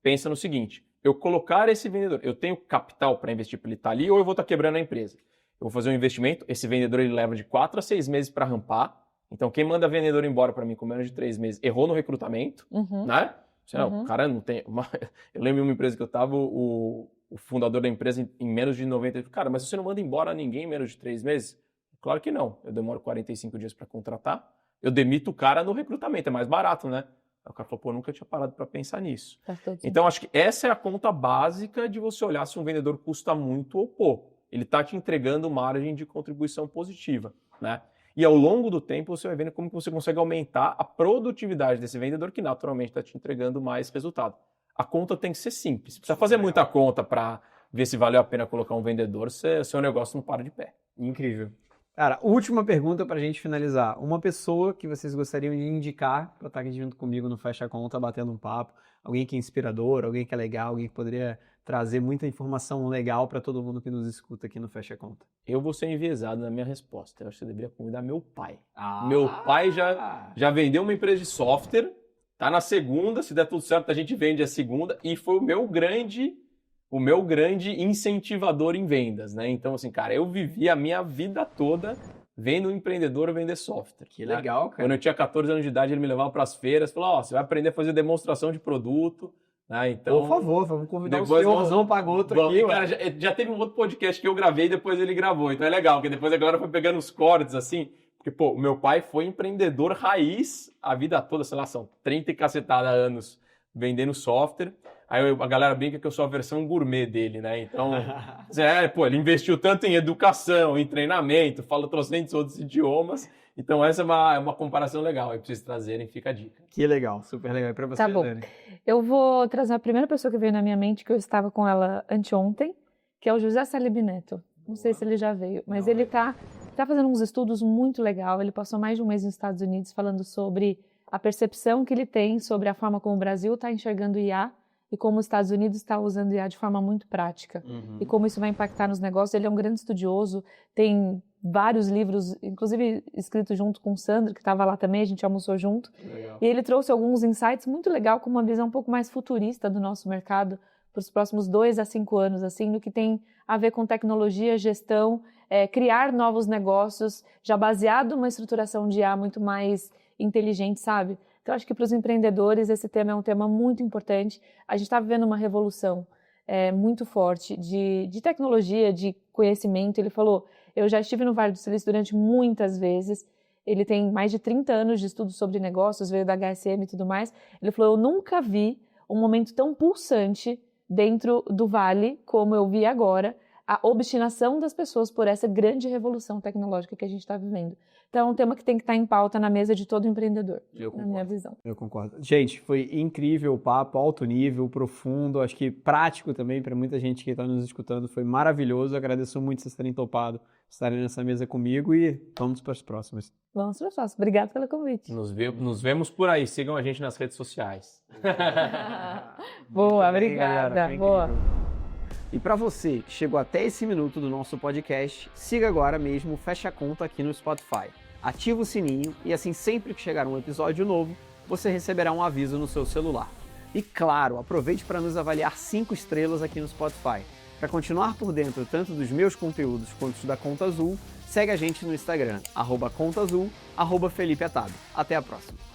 pensa no seguinte, eu colocar esse vendedor, eu tenho capital para investir para ele estar ali ou eu vou estar quebrando a empresa? Eu vou fazer um investimento, esse vendedor ele leva de 4 a 6 meses para rampar. Então, quem manda vendedor embora para mim com menos de 3 meses errou no recrutamento, né? O cara não tem... Eu lembro de uma empresa que eu estava, o fundador da empresa, em menos de 90... Cara, mas você não manda embora ninguém em menos de 3 meses? Claro que não. Eu demoro 45 dias para contratar. Eu demito o cara no recrutamento. É mais barato, né? Aí o cara falou, nunca tinha parado para pensar nisso. Então, acho que essa é a conta básica de você olhar se um vendedor custa muito ou pouco. Ele está te entregando margem de contribuição positiva, né? E ao longo do tempo você vai vendo como que você consegue aumentar a produtividade desse vendedor que naturalmente está te entregando mais resultado. A conta tem que ser simples. Precisa fazer muita conta para ver se valeu a pena colocar um vendedor, seu negócio não para de pé. Incrível. Cara, última pergunta para a gente finalizar. Uma pessoa que vocês gostariam de indicar para estar aqui junto comigo no Fecha Conta, batendo um papo, alguém que é inspirador, alguém que é legal, alguém que poderia trazer muita informação legal para todo mundo que nos escuta aqui no Fecha Conta. Eu vou ser enviesado na minha resposta. Eu acho que você deveria convidar meu pai. Meu pai já vendeu uma empresa de software, tá na segunda, se der tudo certo a gente vende a segunda, e foi o meu grande incentivador em vendas, né? Então, assim, cara, eu vivi a minha vida toda vendo um empreendedor vender software. Que legal, cara. Quando eu tinha 14 anos de idade, ele me levava para as feiras, falou, você vai aprender a fazer demonstração de produto, né? Então, por favor, vamos convidar o senhorzão Pagoto aqui. Cara, já teve um outro podcast que eu gravei e depois ele gravou, então é legal, porque depois a galera foi pegando os cortes, assim, porque, o meu pai foi empreendedor raiz a vida toda, sei lá, são 30 e cacetada anos vendendo software. Aí a galera brinca que eu sou a versão gourmet dele, né? Então, ele investiu tanto em educação, em treinamento, fala trocentos outros idiomas. Então, essa é uma comparação legal aí pra vocês trazerem, fica a dica. Que legal, super legal. E pra você, tá bom. Dani? Eu vou trazer a primeira pessoa que veio na minha mente, que eu estava com ela anteontem, que é o José Salib Neto. Não sei se ele já veio, mas ele tá fazendo uns estudos muito legal. Ele passou mais de um mês nos Estados Unidos falando sobre a percepção que ele tem sobre a forma como o Brasil está enxergando o IA e como os Estados Unidos está usando o IA de forma muito prática. E como isso vai impactar nos negócios. Ele é um grande estudioso, tem vários livros, inclusive escritos junto com o Sandro, que estava lá também, a gente almoçou junto. Legal. E ele trouxe alguns insights muito legal, com uma visão um pouco mais futurista do nosso mercado para os próximos 2 a 5 anos, assim, no que tem a ver com tecnologia, gestão, criar novos negócios, já baseado numa estruturação de IA muito mais inteligente, sabe? Então, acho que para os empreendedores esse tema é um tema muito importante. A gente está vivendo uma revolução muito forte de tecnologia, de conhecimento. Ele falou, eu já estive no Vale do Silício durante muitas vezes. Ele tem mais de 30 anos de estudo sobre negócios, veio da HSM e tudo mais. Ele falou, eu nunca vi um momento tão pulsante dentro do Vale como eu vi agora. a obstinação das pessoas por essa grande revolução tecnológica que a gente está vivendo. Então, é um tema que tem que estar em pauta na mesa de todo empreendedor, na minha visão. Eu concordo. Gente, foi incrível o papo, alto nível, profundo, acho que prático também para muita gente que está nos escutando. Foi maravilhoso, agradeço muito vocês terem topado, estarem nessa mesa comigo e vamos para as próximas. Vamos para as próximas. Obrigada pelo convite. Nos vemos por aí. Sigam a gente nas redes sociais. Boa, Bem, obrigada. galera, Boa. E para você que chegou até esse minuto do nosso podcast, siga agora mesmo o Fecha Conta aqui no Spotify. Ativa o sininho e assim sempre que chegar um episódio novo, você receberá um aviso no seu celular. E claro, aproveite para nos avaliar 5 estrelas aqui no Spotify. Para continuar por dentro tanto dos meus conteúdos quanto da Conta Azul, segue a gente no Instagram, @contaazul, @Felipe Atado. Até a próxima!